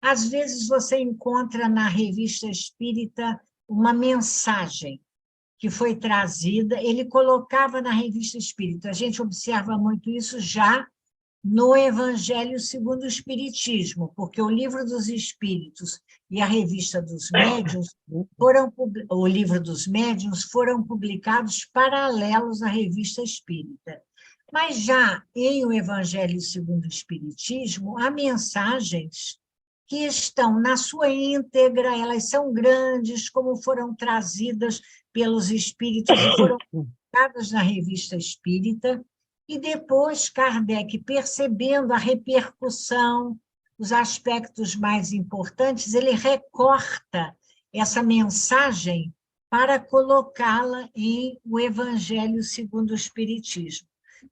às vezes você encontra na Revista Espírita uma mensagem que foi trazida, ele colocava na Revista Espírita. A gente observa muito isso já no Evangelho segundo o Espiritismo, porque o Livro dos Espíritos e a Revista dos Médiuns o Livro dos Médiuns foram publicados paralelos à Revista Espírita. Mas já em o Evangelho segundo o Espiritismo, há mensagens que estão na sua íntegra, elas são grandes, como foram trazidas pelos espíritos e foram publicadas na Revista Espírita, e depois Kardec, percebendo a repercussão, os aspectos mais importantes, ele recorta essa mensagem para colocá-la em o Evangelho segundo o Espiritismo.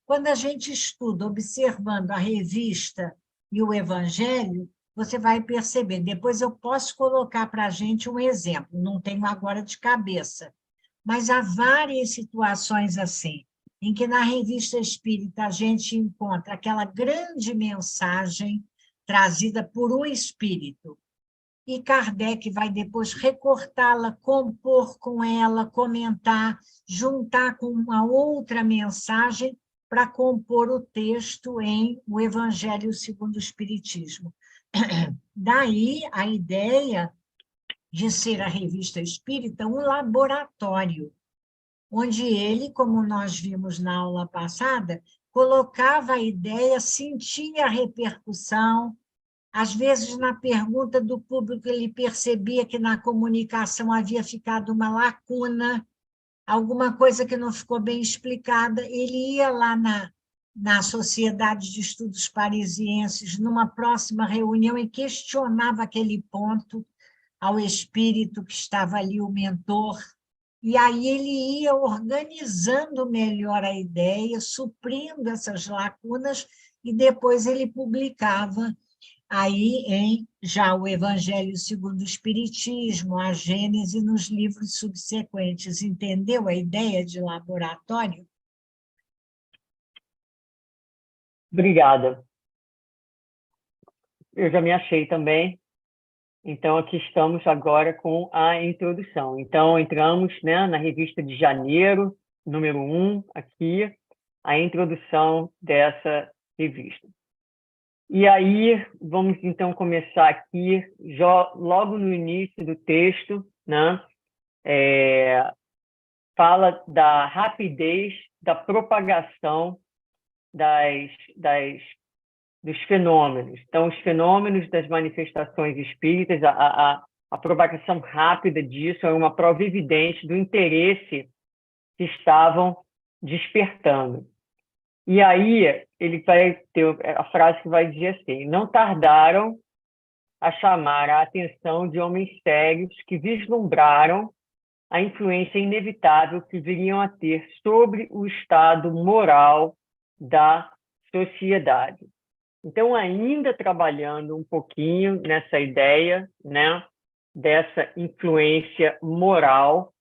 Quando a gente estuda, observando a revista e o Evangelho, você vai perceber. Depois eu posso colocar para a gente um exemplo, não tenho agora de cabeça, mas há várias situações assim, em que na Revista Espírita a gente encontra aquela grande mensagem trazida por um espírito, e Kardec vai depois recortá-la, compor com ela, comentar, juntar com uma outra mensagem para compor o texto em o Evangelho segundo o Espiritismo. Daí a ideia de ser a Revista Espírita um laboratório, onde ele, como nós vimos na aula passada, colocava a ideia, sentia a repercussão, às vezes na pergunta do público ele percebia que na comunicação havia ficado uma lacuna, alguma coisa que não ficou bem explicada, ele ia lá na Sociedade de Estudos Parisienses, numa próxima reunião, e questionava aquele ponto ao espírito que estava ali, o mentor, e aí ele ia organizando melhor a ideia, suprindo essas lacunas, e depois ele publicava aí em já o Evangelho segundo o Espiritismo, a Gênese, nos livros subsequentes. Entendeu a ideia de laboratório? Obrigada. Eu já me achei também. Então, aqui estamos agora com a introdução. Então, entramos, né, na revista de janeiro, número 1, aqui, a introdução dessa revista. E aí, vamos então começar aqui, já, logo no início do texto, né? Fala da rapidez da propagação dos fenômenos. Então, os fenômenos das manifestações espíritas, a propagação rápida disso é uma prova evidente do interesse que estavam despertando. E aí ele vai ter a frase que vai dizer assim: não tardaram a chamar a atenção de homens sérios que vislumbraram a influência inevitável que viriam a ter sobre o estado moral da sociedade. Então, ainda trabalhando um pouquinho nessa ideia, né, dessa influência moral,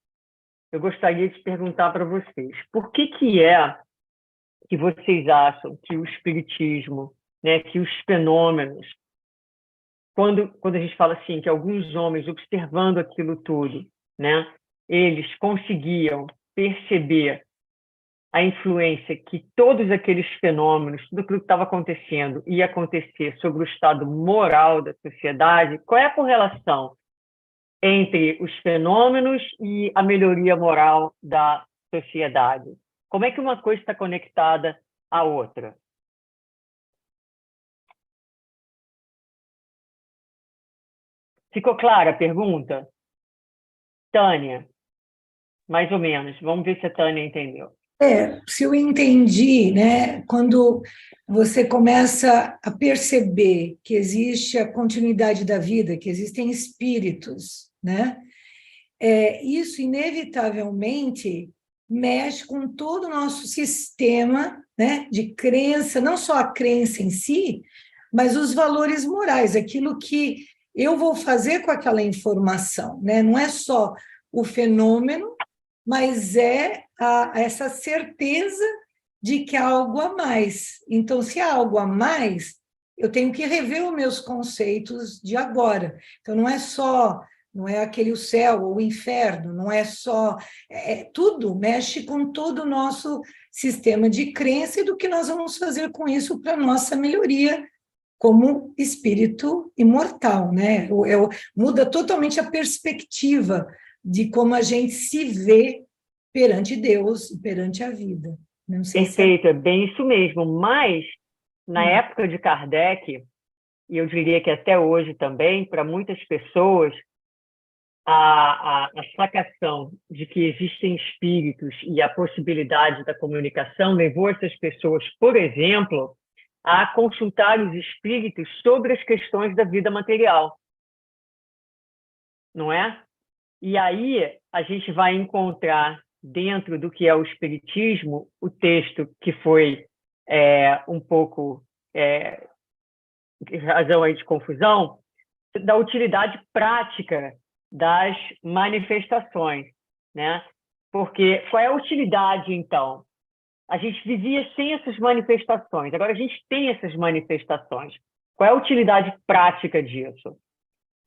eu gostaria de perguntar para vocês, por que é que vocês acham que o espiritismo, né, que os fenômenos, quando a gente fala assim, que alguns homens, observando aquilo tudo, né, eles conseguiam perceber a influência que todos aqueles fenômenos, tudo aquilo que estava acontecendo, ia acontecer sobre o estado moral da sociedade, qual é a correlação entre os fenômenos e a melhoria moral da sociedade? Como é que uma coisa está conectada à outra? Ficou clara a pergunta? Tânia, mais ou menos. Vamos ver se a Tânia entendeu. Se eu entendi, né, quando você começa a perceber que existe a continuidade da vida, que existem espíritos, né, isso inevitavelmente mexe com todo o nosso sistema, né, de crença, não só a crença em si, mas os valores morais, aquilo que eu vou fazer com aquela informação, né, não é só o fenômeno, mas essa certeza de que há algo a mais. Então, se há algo a mais, eu tenho que rever os meus conceitos de agora. Então, não é aquele o céu ou o inferno, não é só... tudo mexe com todo o nosso sistema de crença e do que nós vamos fazer com isso para a nossa melhoria como espírito imortal, né? Muda totalmente a perspectiva de como a gente se vê perante Deus e perante a vida. Não sei Perfeito, é bem isso mesmo. Mas, na época de Kardec, e eu diria que até hoje também, para muitas pessoas, a sacação de que existem espíritos e a possibilidade da comunicação levou essas pessoas, por exemplo, a consultar os espíritos sobre as questões da vida material. Não é? E aí a gente vai encontrar, dentro do que é o espiritismo, o texto que foi um pouco razão aí de confusão, da utilidade prática das manifestações, né? Porque qual é a utilidade, então? A gente vivia sem essas manifestações, agora a gente tem essas manifestações. Qual é a utilidade prática disso?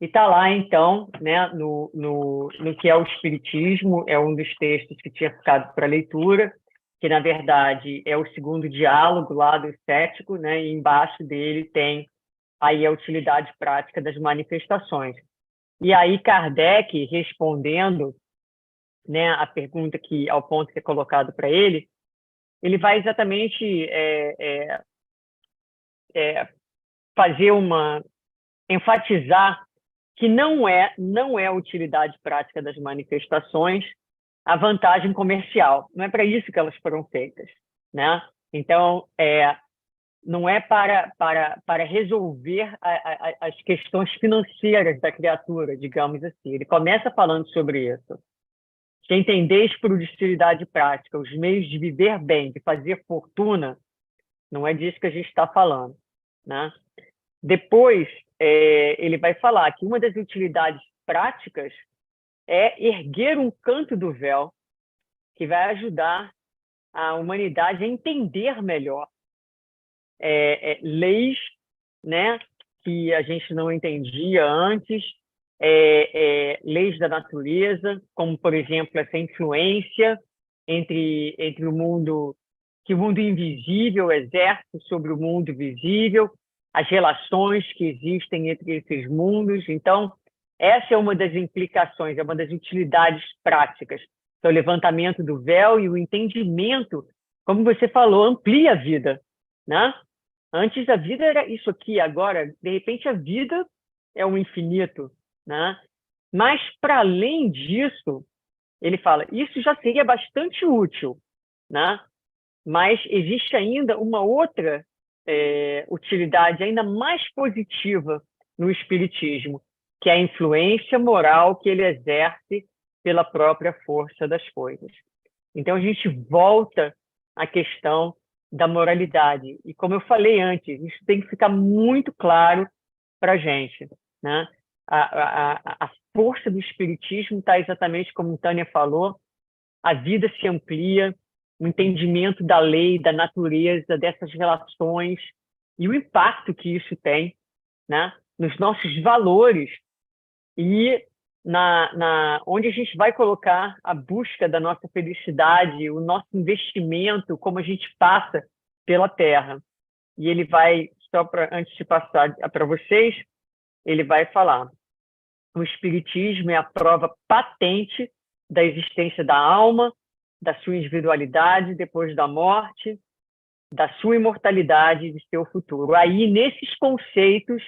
E está lá, então, né, no que é o Espiritismo, é um dos textos que tinha ficado para leitura, que, na verdade, é o segundo diálogo lá do cético, né, e embaixo dele tem aí a utilidade prática das manifestações. E aí Kardec, respondendo, né, a pergunta ao ponto que é colocado para ele, ele vai exatamente enfatizar que não é a utilidade prática das manifestações a vantagem comercial. Não é para isso que elas foram feitas, né? Então, não é para resolver as questões financeiras da criatura, digamos assim. Ele começa falando sobre isso. Se entendeis por utilidade prática os meios de viver bem, de fazer fortuna, não é disso que a gente está falando, né? Depois, ele vai falar que uma das utilidades práticas é erguer um canto do véu que vai ajudar a humanidade a entender melhor leis, né, que a gente não entendia antes, leis da natureza, como, por exemplo, essa influência entre o mundo, que o mundo invisível exerce sobre o mundo visível, as relações que existem entre esses mundos. Então, essa é uma das implicações, é uma das utilidades práticas. Então, o levantamento do véu e o entendimento, como você falou, amplia a vida, né? Antes a vida era isso aqui, agora, de repente, a vida é um infinito, né? Mas, para além disso, ele fala, isso já seria bastante útil, né? Mas existe ainda uma outra utilidade ainda mais positiva no espiritismo, que é a influência moral que ele exerce pela própria força das coisas. Então, a gente volta à questão da moralidade. E, como eu falei antes, isso tem que ficar muito claro para a gente, né? A força do espiritismo está exatamente como Tânia falou, a vida se amplia, o entendimento da lei, da natureza, dessas relações e o impacto que isso tem, né, nos nossos valores e onde a gente vai colocar a busca da nossa felicidade, o nosso investimento, como a gente passa pela Terra. E ele vai, antes de passar para vocês, ele vai falar: o Espiritismo é a prova patente da existência da alma, da sua individualidade depois da morte, da sua imortalidade e de seu futuro. Aí, nesses conceitos,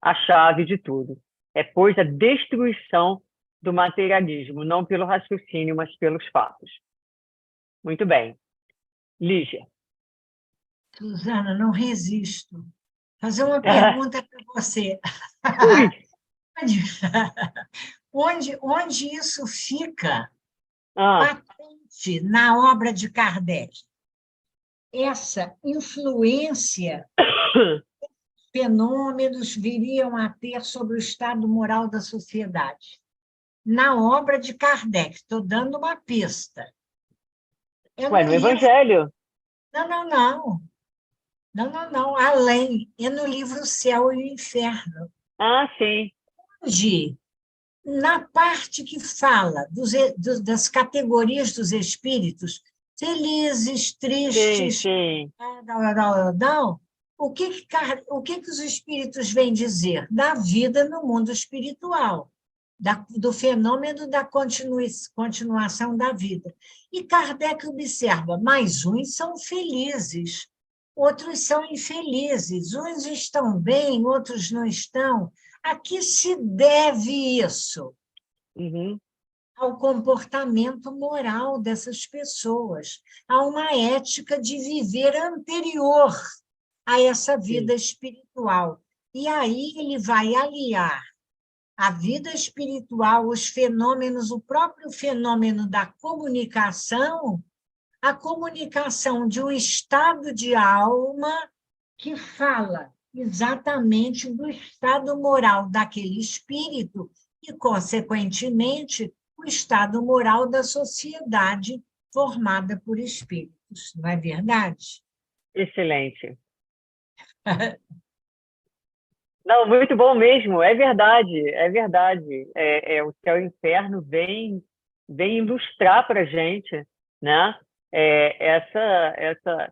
a chave de tudo. É, pois, a destruição do materialismo, não pelo raciocínio, mas pelos fatos. Muito bem. Lígia. Suzana, não resisto. Fazer uma pergunta para você. Onde isso fica patente na obra de Kardec? Essa influência fenômenos viriam a ter sobre o estado moral da sociedade. Na obra de Kardec, estou dando uma pista. No Evangelho? Não. Além, é no livro Céu e o Inferno. Ah, sim. Onde, na parte que fala das categorias dos espíritos, felizes, tristes, sim. O que os espíritos vêm dizer? Da vida no mundo espiritual, do fenômeno da continuação da vida. E Kardec observa, mas uns são felizes, outros são infelizes, uns estão bem, outros não estão. A que se deve isso? Ao comportamento moral dessas pessoas, a uma ética de viver anterior a essa vida espiritual. E aí ele vai aliar a vida espiritual, os fenômenos, o próprio fenômeno da comunicação, a comunicação de um estado de alma que fala exatamente do estado moral daquele espírito e, consequentemente, o estado moral da sociedade formada por espíritos. Não é verdade? Excelente. Não, muito bom mesmo, é verdade, é verdade. O Céu e o Inferno vem ilustrar para a gente, né? Essa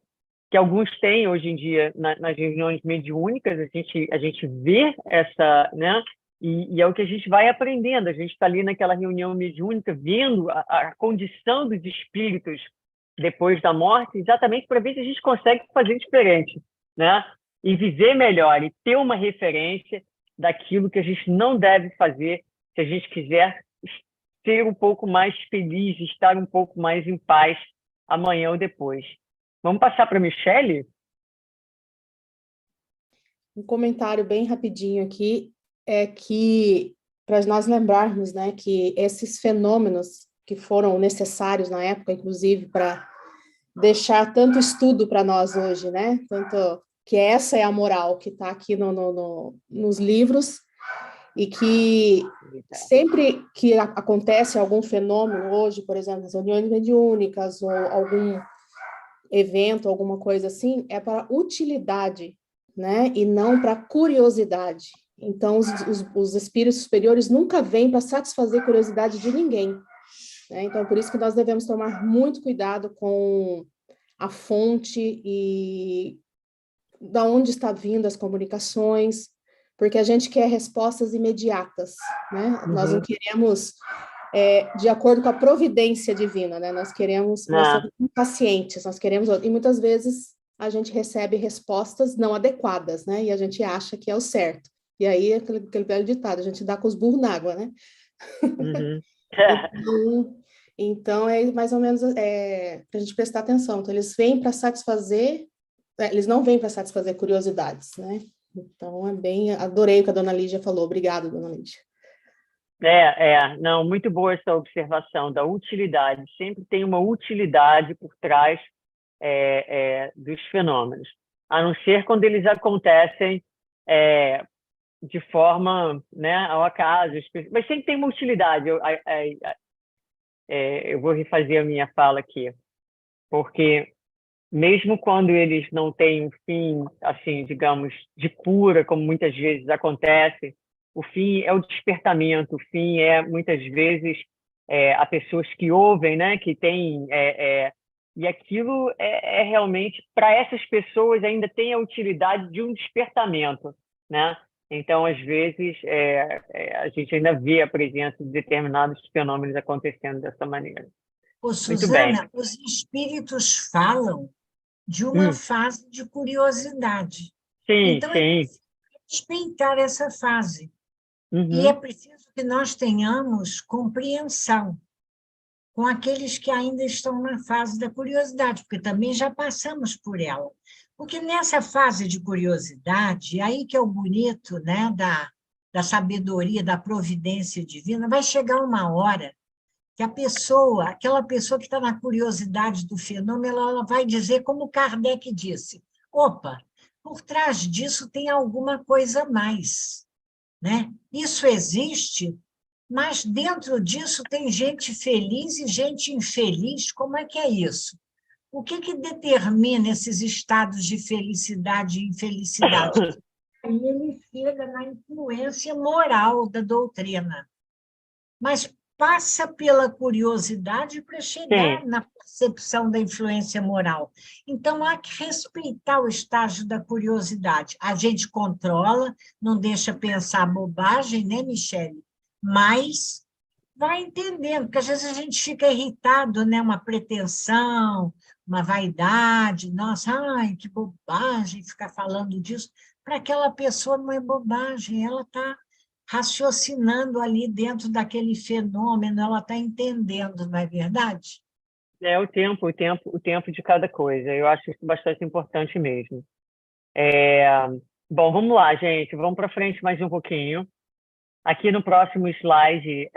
que alguns têm hoje em dia nas reuniões mediúnicas, a gente vê essa, né? E é o que a gente vai aprendendo. A gente está ali naquela reunião mediúnica vendo a condição dos espíritos depois da morte, exatamente para ver se a gente consegue fazer diferente, né? E viver melhor, e ter uma referência daquilo que a gente não deve fazer se a gente quiser ser um pouco mais feliz, estar um pouco mais em paz amanhã ou depois. Vamos passar para a Michele? Um comentário bem rapidinho aqui é que, para nós lembrarmos, né, que esses fenômenos que foram necessários na época, inclusive, para deixar tanto estudo para nós hoje, né, tanto que essa é a moral que está aqui nos livros, e que sempre que acontece algum fenômeno hoje, por exemplo, as reuniões mediúnicas ou algum evento, alguma coisa assim, é para utilidade, né, e não para curiosidade. Então, os espíritos superiores nunca vêm para satisfazer a curiosidade de ninguém, né? Então, por isso que nós devemos tomar muito cuidado com a fonte e da onde está vindo as comunicações, porque a gente quer respostas imediatas, né? Nós não queremos, de acordo com a providência divina, né? Nós somos impacientes, nós queremos, e muitas vezes a gente recebe respostas não adequadas, né? E a gente acha que é o certo. E aí, aquele velho ditado, a gente dá com os burros na água, né? Então, é mais ou menos para a gente prestar atenção. Então, eles vêm para satisfazer, eles não vêm para satisfazer curiosidades, né? Então, adorei o que a dona Lígia falou. Obrigada, dona Lígia. Não, muito boa essa observação da utilidade. Sempre tem uma utilidade por trás dos fenômenos, a não ser quando eles acontecem de forma, né, ao acaso, mas sempre tem uma utilidade. Eu vou refazer a minha fala aqui, porque mesmo quando eles não têm um fim, assim, digamos, de cura, como muitas vezes acontece, o fim é o despertamento, o fim é, muitas vezes, a pessoas que ouvem, né, que têm... e aquilo é realmente, para essas pessoas, ainda tem a utilidade de um despertamento, né? Então, às vezes, a gente ainda vê a presença de determinados fenômenos acontecendo dessa maneira. Ô, Muito bem. Susana, os espíritos falam de uma fase de curiosidade. Sim, Então, sim. é preciso respeitar essa fase. E é preciso que nós tenhamos compreensão com aqueles que ainda estão na fase da curiosidade, porque também já passamos por ela. Porque nessa fase de curiosidade, aí que é o bonito, né, da sabedoria, da providência divina, vai chegar uma hora que aquela pessoa que está na curiosidade do fenômeno, ela vai dizer, como Kardec disse, opa, por trás disso tem alguma coisa a mais, né? Isso existe, mas dentro disso tem gente feliz e gente infeliz. Como é que é isso? O que determina esses estados de felicidade e infelicidade? Aí ele chega na influência moral da doutrina. Mas passa pela curiosidade para chegar na percepção da influência moral. Então, há que respeitar o estágio da curiosidade. A gente controla, não deixa pensar bobagem, né, Michele? Mas vai entendendo, porque às vezes a gente fica irritado, né? Uma pretensão, uma vaidade, nossa, ai, que bobagem ficar falando disso. Para aquela pessoa não é bobagem, ela está raciocinando ali dentro daquele fenômeno, ela está entendendo, não é verdade? É o tempo de cada coisa. Eu acho isso bastante importante mesmo. Bom, vamos lá, gente. Vamos para frente mais um pouquinho. Aqui no próximo slide,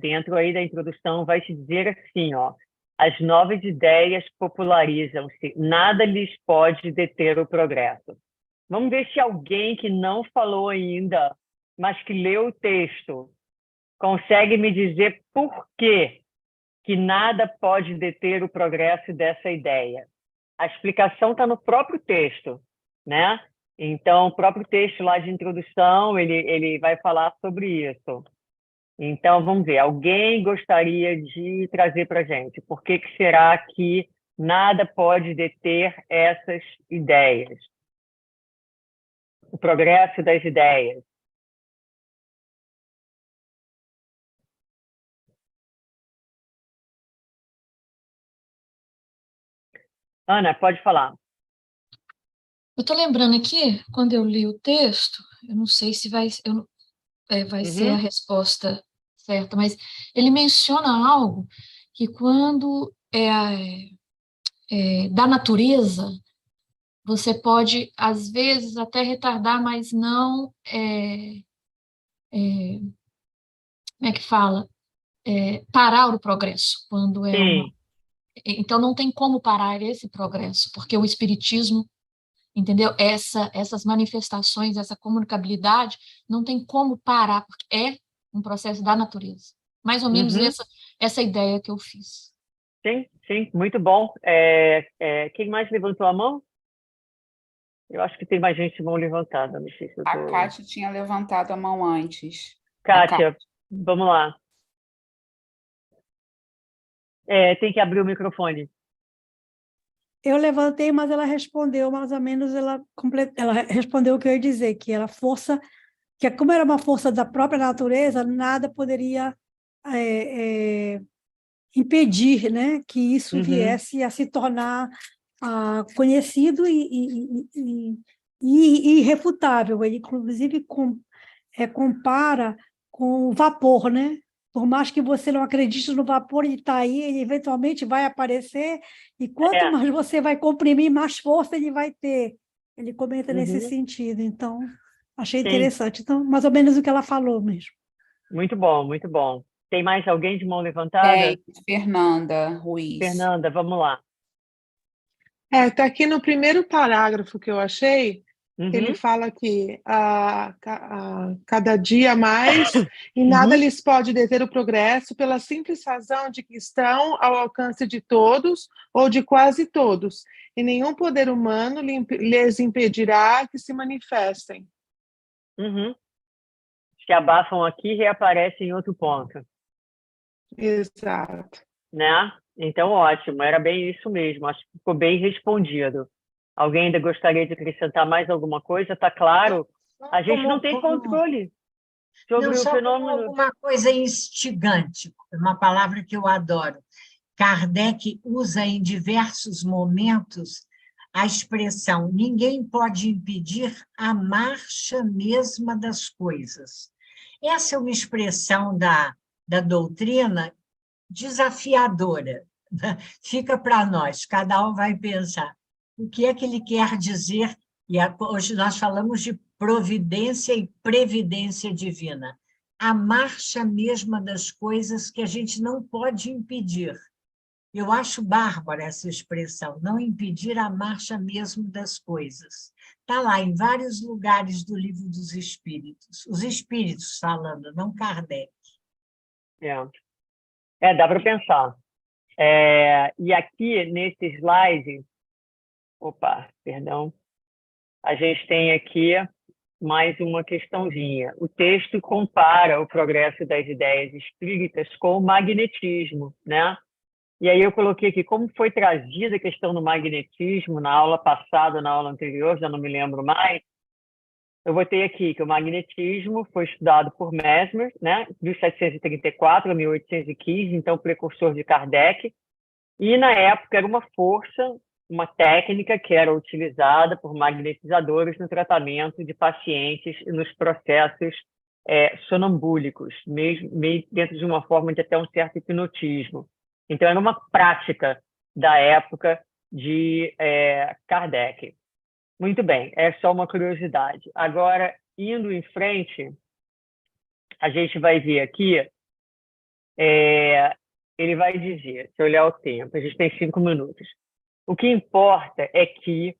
dentro aí da introdução, vai te dizer assim, ó, as novas ideias popularizam-se, nada lhes pode deter o progresso. Vamos ver se alguém que não falou ainda, mas que leu o texto, consegue me dizer por que nada pode deter o progresso dessa ideia. A explicação está no próprio texto, né? Então, o próprio texto lá de introdução, ele vai falar sobre isso. Então, vamos ver, alguém gostaria de trazer para a gente por que será que nada pode deter essas ideias? O progresso das ideias. Ana, pode falar. Eu estou lembrando aqui, quando eu li o texto, eu não sei se vai ser a resposta certa, mas ele menciona algo que quando da natureza, você pode, às vezes, até retardar, mas não... como é que fala? Parar o progresso, quando é uma... Então, não tem como parar esse progresso, porque o espiritismo, entendeu? Essas manifestações, essa comunicabilidade, não tem como parar, porque é um processo da natureza. Mais ou menos essa ideia que eu fiz. Sim, muito bom. Quem mais levantou a mão? Eu acho que tem mais gente de mão levantada. Não sei se eu tô... A Kátia tinha levantado a mão antes. Kátia, vamos lá. Tem que abrir o microfone. eu levantei, mas ela respondeu, mais ou menos, ela respondeu o que eu ia dizer, que era força, que como era uma força da própria natureza, nada poderia impedir, né, que isso viesse a se tornar conhecido e irrefutável. Ele, inclusive, compara com o vapor, né? Por mais que você não acredite no vapor, ele está aí, ele eventualmente vai aparecer, e quanto mais você vai comprimir, mais força ele vai ter. Ele comenta nesse sentido. Então, achei interessante. Então, mais ou menos o que ela falou mesmo. Muito bom, muito bom. Tem mais alguém de mão levantada? É, Fernanda Ruiz. Fernanda, vamos lá. Está aqui no primeiro parágrafo que eu achei, ele fala que cada dia mais, e nada lhes pode deter o progresso pela simples razão de que estão ao alcance de todos ou de quase todos, e nenhum poder humano lhes impedirá que se manifestem. Os que abafam aqui reaparecem em outro ponto. Exato. Né? Então, ótimo, era bem isso mesmo, acho que ficou bem respondido. Alguém ainda gostaria de acrescentar mais alguma coisa? Está claro? A gente não tem controle sobre o fenômeno. Uma coisa instigante, uma palavra que eu adoro. Kardec usa em diversos momentos a expressão ninguém pode impedir a marcha mesma das coisas. Essa é uma expressão da doutrina desafiadora. Fica para nós, cada um vai pensar o que é que ele quer dizer, e hoje nós falamos de providência e previdência divina, a marcha mesma das coisas que a gente não pode impedir. Eu acho bárbara essa expressão, não impedir a marcha mesmo das coisas. Está lá em vários lugares do Livro dos Espíritos, os Espíritos falando, não Kardec. Dá para pensar. E aqui, nesse slide, a gente tem aqui mais uma questãozinha. O texto compara o progresso das ideias espíritas com o magnetismo, né? E aí eu coloquei aqui como foi trazida a questão do magnetismo na aula passada, na aula anterior, já não me lembro mais. Eu botei aqui que o magnetismo foi estudado por Mesmer, né, de 1734 a 1815, então precursor de Kardec, e na época era uma força, uma técnica que era utilizada por magnetizadores no tratamento de pacientes e nos processos sonambúlicos, mesmo dentro de uma forma de até um certo hipnotismo. Então, era uma prática da época de Kardec. Muito bem, é só uma curiosidade. Agora, indo em frente, a gente vai ver aqui, ele vai dizer, se olhar o tempo, a gente tem 5 minutos. O que importa é que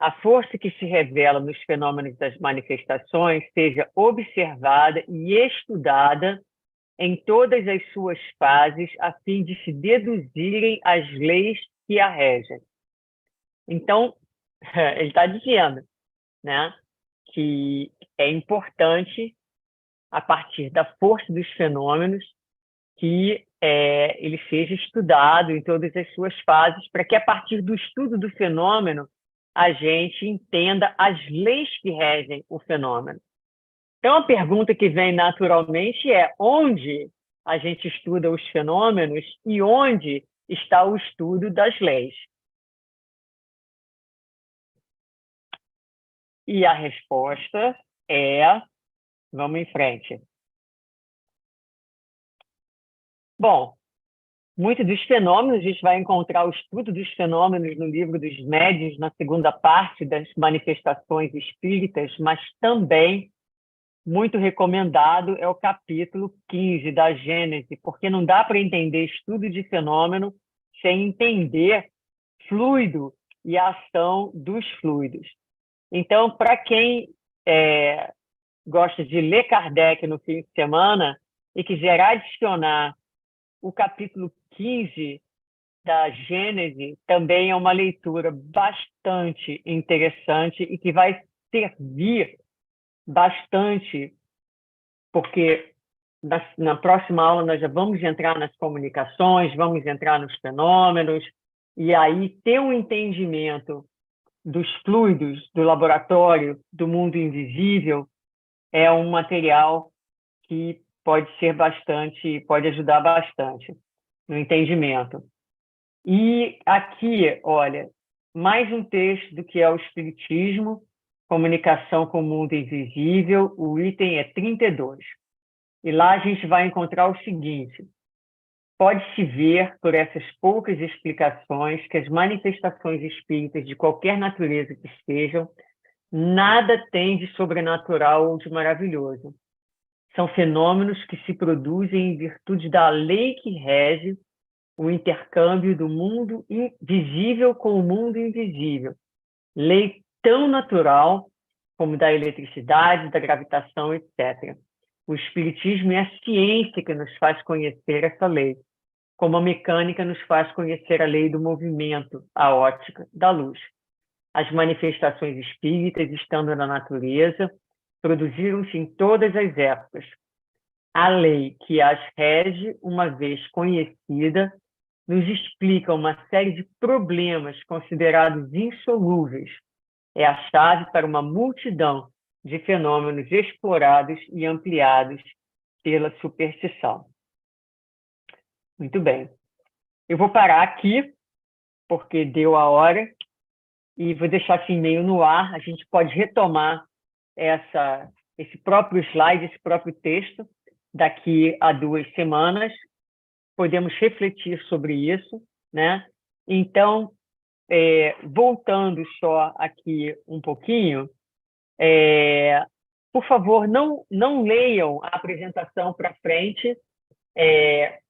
a força que se revela nos fenômenos das manifestações seja observada e estudada em todas as suas fases, a fim de se deduzirem as leis que a regem. Então, ele está dizendo, né, que é importante, a partir da força dos fenômenos, que ele seja estudado em todas as suas fases, para que, a partir do estudo do fenômeno, a gente entenda as leis que regem o fenômeno. Então, a pergunta que vem naturalmente é onde a gente estuda os fenômenos e onde está o estudo das leis? E a resposta é... Vamos em frente. Bom, muito dos fenômenos, a gente vai encontrar o estudo dos fenômenos no livro dos Médiuns, na segunda parte das manifestações espíritas, mas também muito recomendado é o capítulo 15 da Gênese, porque não dá para entender estudo de fenômeno sem entender fluido e a ação dos fluidos. Então, para quem gosta de ler Kardec no fim de semana e quiser adicionar o capítulo 15 da Gênese, também é uma leitura bastante interessante e que vai servir bastante, porque na próxima aula nós já vamos entrar nas comunicações, vamos entrar nos fenômenos, e aí ter um entendimento dos fluidos do laboratório, do mundo invisível, é um material que pode ajudar bastante no entendimento. E aqui, olha, mais um texto do que é o Espiritismo, Comunicação com o Mundo Invisível, o item é 32. E lá a gente vai encontrar o seguinte: pode-se ver por essas poucas explicações que as manifestações espíritas de qualquer natureza que sejam, nada tem de sobrenatural ou de maravilhoso. São fenômenos que se produzem em virtude da lei que rege o intercâmbio do mundo visível com o mundo invisível. Lei tão natural como da eletricidade, da gravitação, etc. O Espiritismo é a ciência que nos faz conhecer essa lei, como a mecânica nos faz conhecer a lei do movimento, a ótica da luz. As manifestações espíritas, estando na natureza, produziram-se em todas as épocas. A lei que as rege, uma vez conhecida, nos explica uma série de problemas considerados insolúveis. É a chave para uma multidão de fenômenos explorados e ampliados pela superstição. Muito bem. Eu vou parar aqui, porque deu a hora, e vou deixar assim meio no ar. A gente pode retomar esse próprio slide, esse próprio texto, daqui a 2 semanas. Podemos refletir sobre isso, né? Então, voltando só aqui um pouquinho, por favor, não leiam a apresentação para frente,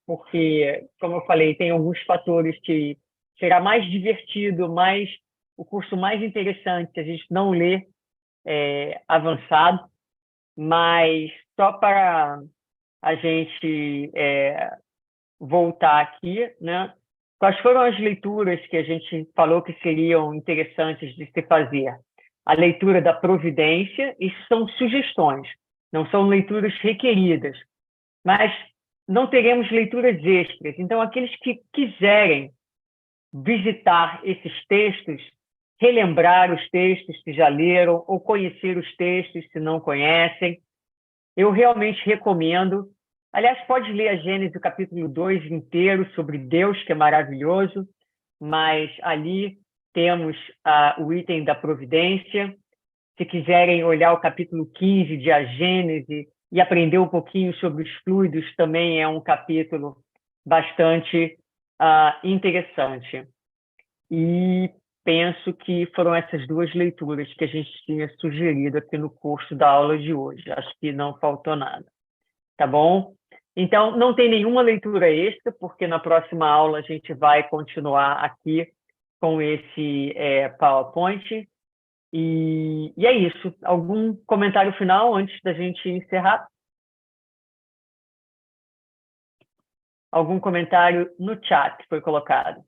porque, como eu falei, tem alguns fatores que será mais divertido, o curso mais interessante se a gente não ler avançado, mas só para a gente voltar aqui, né? Quais foram as leituras que a gente falou que seriam interessantes de se fazer? A leitura da Providência, isso são sugestões, não são leituras requeridas, mas não teremos leituras extras. Então, aqueles que quiserem visitar esses textos, relembrar os textos que já leram, ou conhecer os textos se não conhecem, eu realmente recomendo. Aliás, pode ler a Gênesis, capítulo 2 inteiro, sobre Deus, que é maravilhoso, mas ali temos o item da Providência. Se quiserem olhar o capítulo 15 de A Gênese e aprender um pouquinho sobre os fluidos, também é um capítulo bastante interessante. E penso que foram essas 2 leituras que a gente tinha sugerido aqui no curso da aula de hoje. Acho que não faltou nada. Tá bom? Então, não tem nenhuma leitura extra, porque na próxima aula a gente vai continuar aqui com esse PowerPoint. E é isso. Algum comentário final antes da gente encerrar? Algum comentário no chat que foi colocado?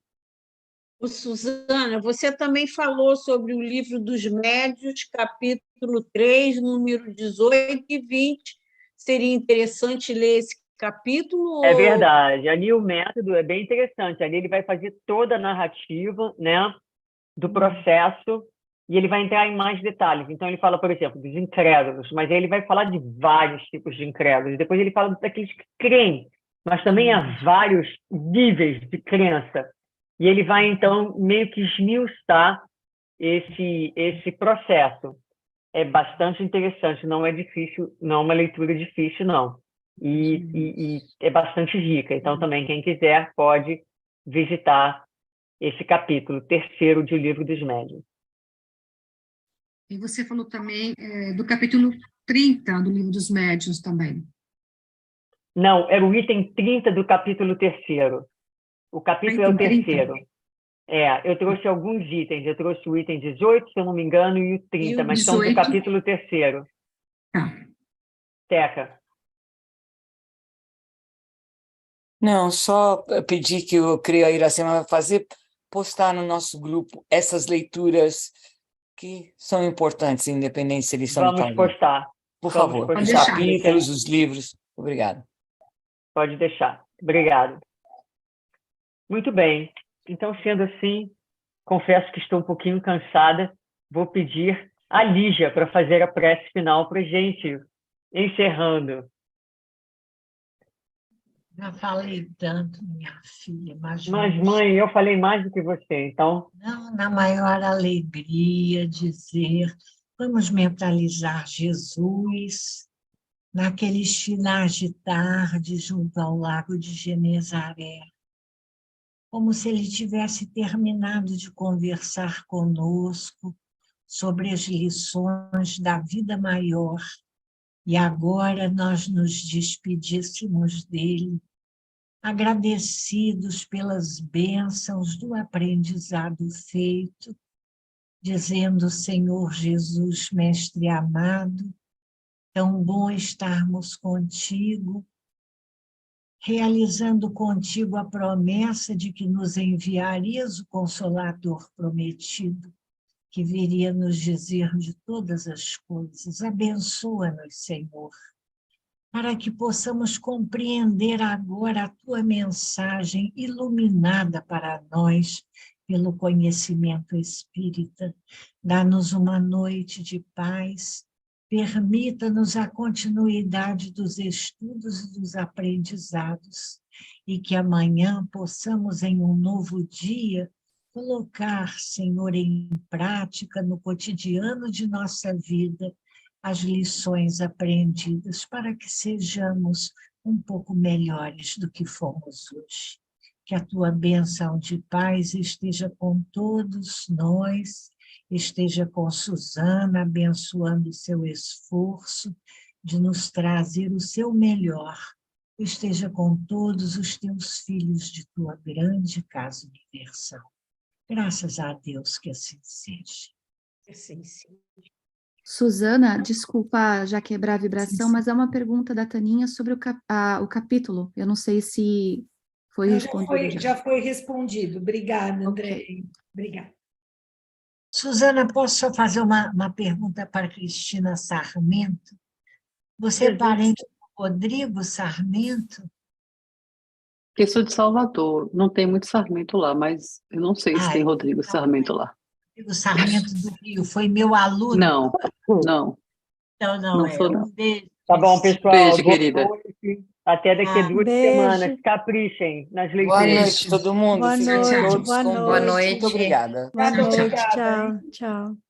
Suzana, você também falou sobre o Livro dos Médiuns, capítulo 3, número 18 e 20. Seria interessante ler esse capítulo? É verdade. Ali o método é bem interessante. Ali ele vai fazer toda a narrativa, né, do processo, e ele vai entrar em mais detalhes. Então, ele fala, por exemplo, dos incrédulos, mas aí ele vai falar de vários tipos de incrédulos. Depois ele fala daqueles que creem, mas também há vários níveis de crença. E ele vai, então, meio que esmiuçar esse processo. É bastante interessante, não é difícil, não é uma leitura difícil, não. E é bastante rica. Então, também, quem quiser pode visitar esse capítulo, 3º de O Livro dos Médiuns. E você falou também do capítulo 30 do Livro dos Médiuns também. Não, era o item 30 do capítulo 3º. O capítulo é o 3º. Eu trouxe alguns itens. Eu trouxe o item 18, se eu não me engano, e o 30, mas são do capítulo 3º. Tá. Teca. Não, só pedir que eu creio a Iracema vai postar no nosso grupo essas leituras que são importantes, independente se eles são... Vamos postar. Por favor, os capítulos, os livros. Obrigado. Pode deixar. Obrigado. Muito bem. Então, sendo assim, confesso que estou um pouquinho cansada. Vou pedir a Lígia para fazer a prece final para a gente, encerrando. Já falei tanto, minha filha, Mas, mãe, eu falei mais do que você, então... Não, na maior alegria dizer, vamos mentalizar Jesus naqueles finais de tarde junto ao lago de Genezaré, como se ele tivesse terminado de conversar conosco sobre as lições da vida maior, e agora nós nos despedíssemos dele, agradecidos pelas bênçãos do aprendizado feito, dizendo: Senhor Jesus, Mestre amado, tão bom estarmos contigo, realizando contigo a promessa de que nos enviarias o Consolador prometido, que viria nos dizer de todas as coisas. Abençoa-nos, Senhor, para que possamos compreender agora a tua mensagem iluminada para nós pelo conhecimento espírita. Dá-nos uma noite de paz, permita-nos a continuidade dos estudos e dos aprendizados, e que amanhã possamos, em um novo dia, colocar, Senhor, em prática no cotidiano de nossa vida as lições aprendidas, para que sejamos um pouco melhores do que fomos hoje. Que a tua bênção de paz esteja com todos nós, esteja com Suzana, abençoando o seu esforço de nos trazer o seu melhor, esteja com todos os teus filhos de tua grande casa universal. Graças a Deus que assim seja. Assim seja. Suzana, desculpa já quebrar a vibração, mas é uma pergunta da Taninha sobre o capítulo. Eu não sei se foi respondido. Já foi respondido. Obrigada, André. Okay. Obrigada. Suzana, posso só fazer uma pergunta para Cristina Sarmento? Você é parente do Rodrigo Sarmento? Eu sou de Salvador, não tem muito Sarmento lá, mas eu não sei se tem Rodrigo Sarmento lá. Rodrigo Sarmento do Rio, foi meu aluno? Não, não. Então, não é. Sou, não. Um beijo. Tá bom, pessoal. Beijo, querida. Noite. Até daqui a 2 semanas. Caprichem nas leituras. Boa noite, todo mundo. Boa Fiquem noite, todos boa com noite. Deus. Muito obrigada. Boa noite, Obrigada. tchau, tchau.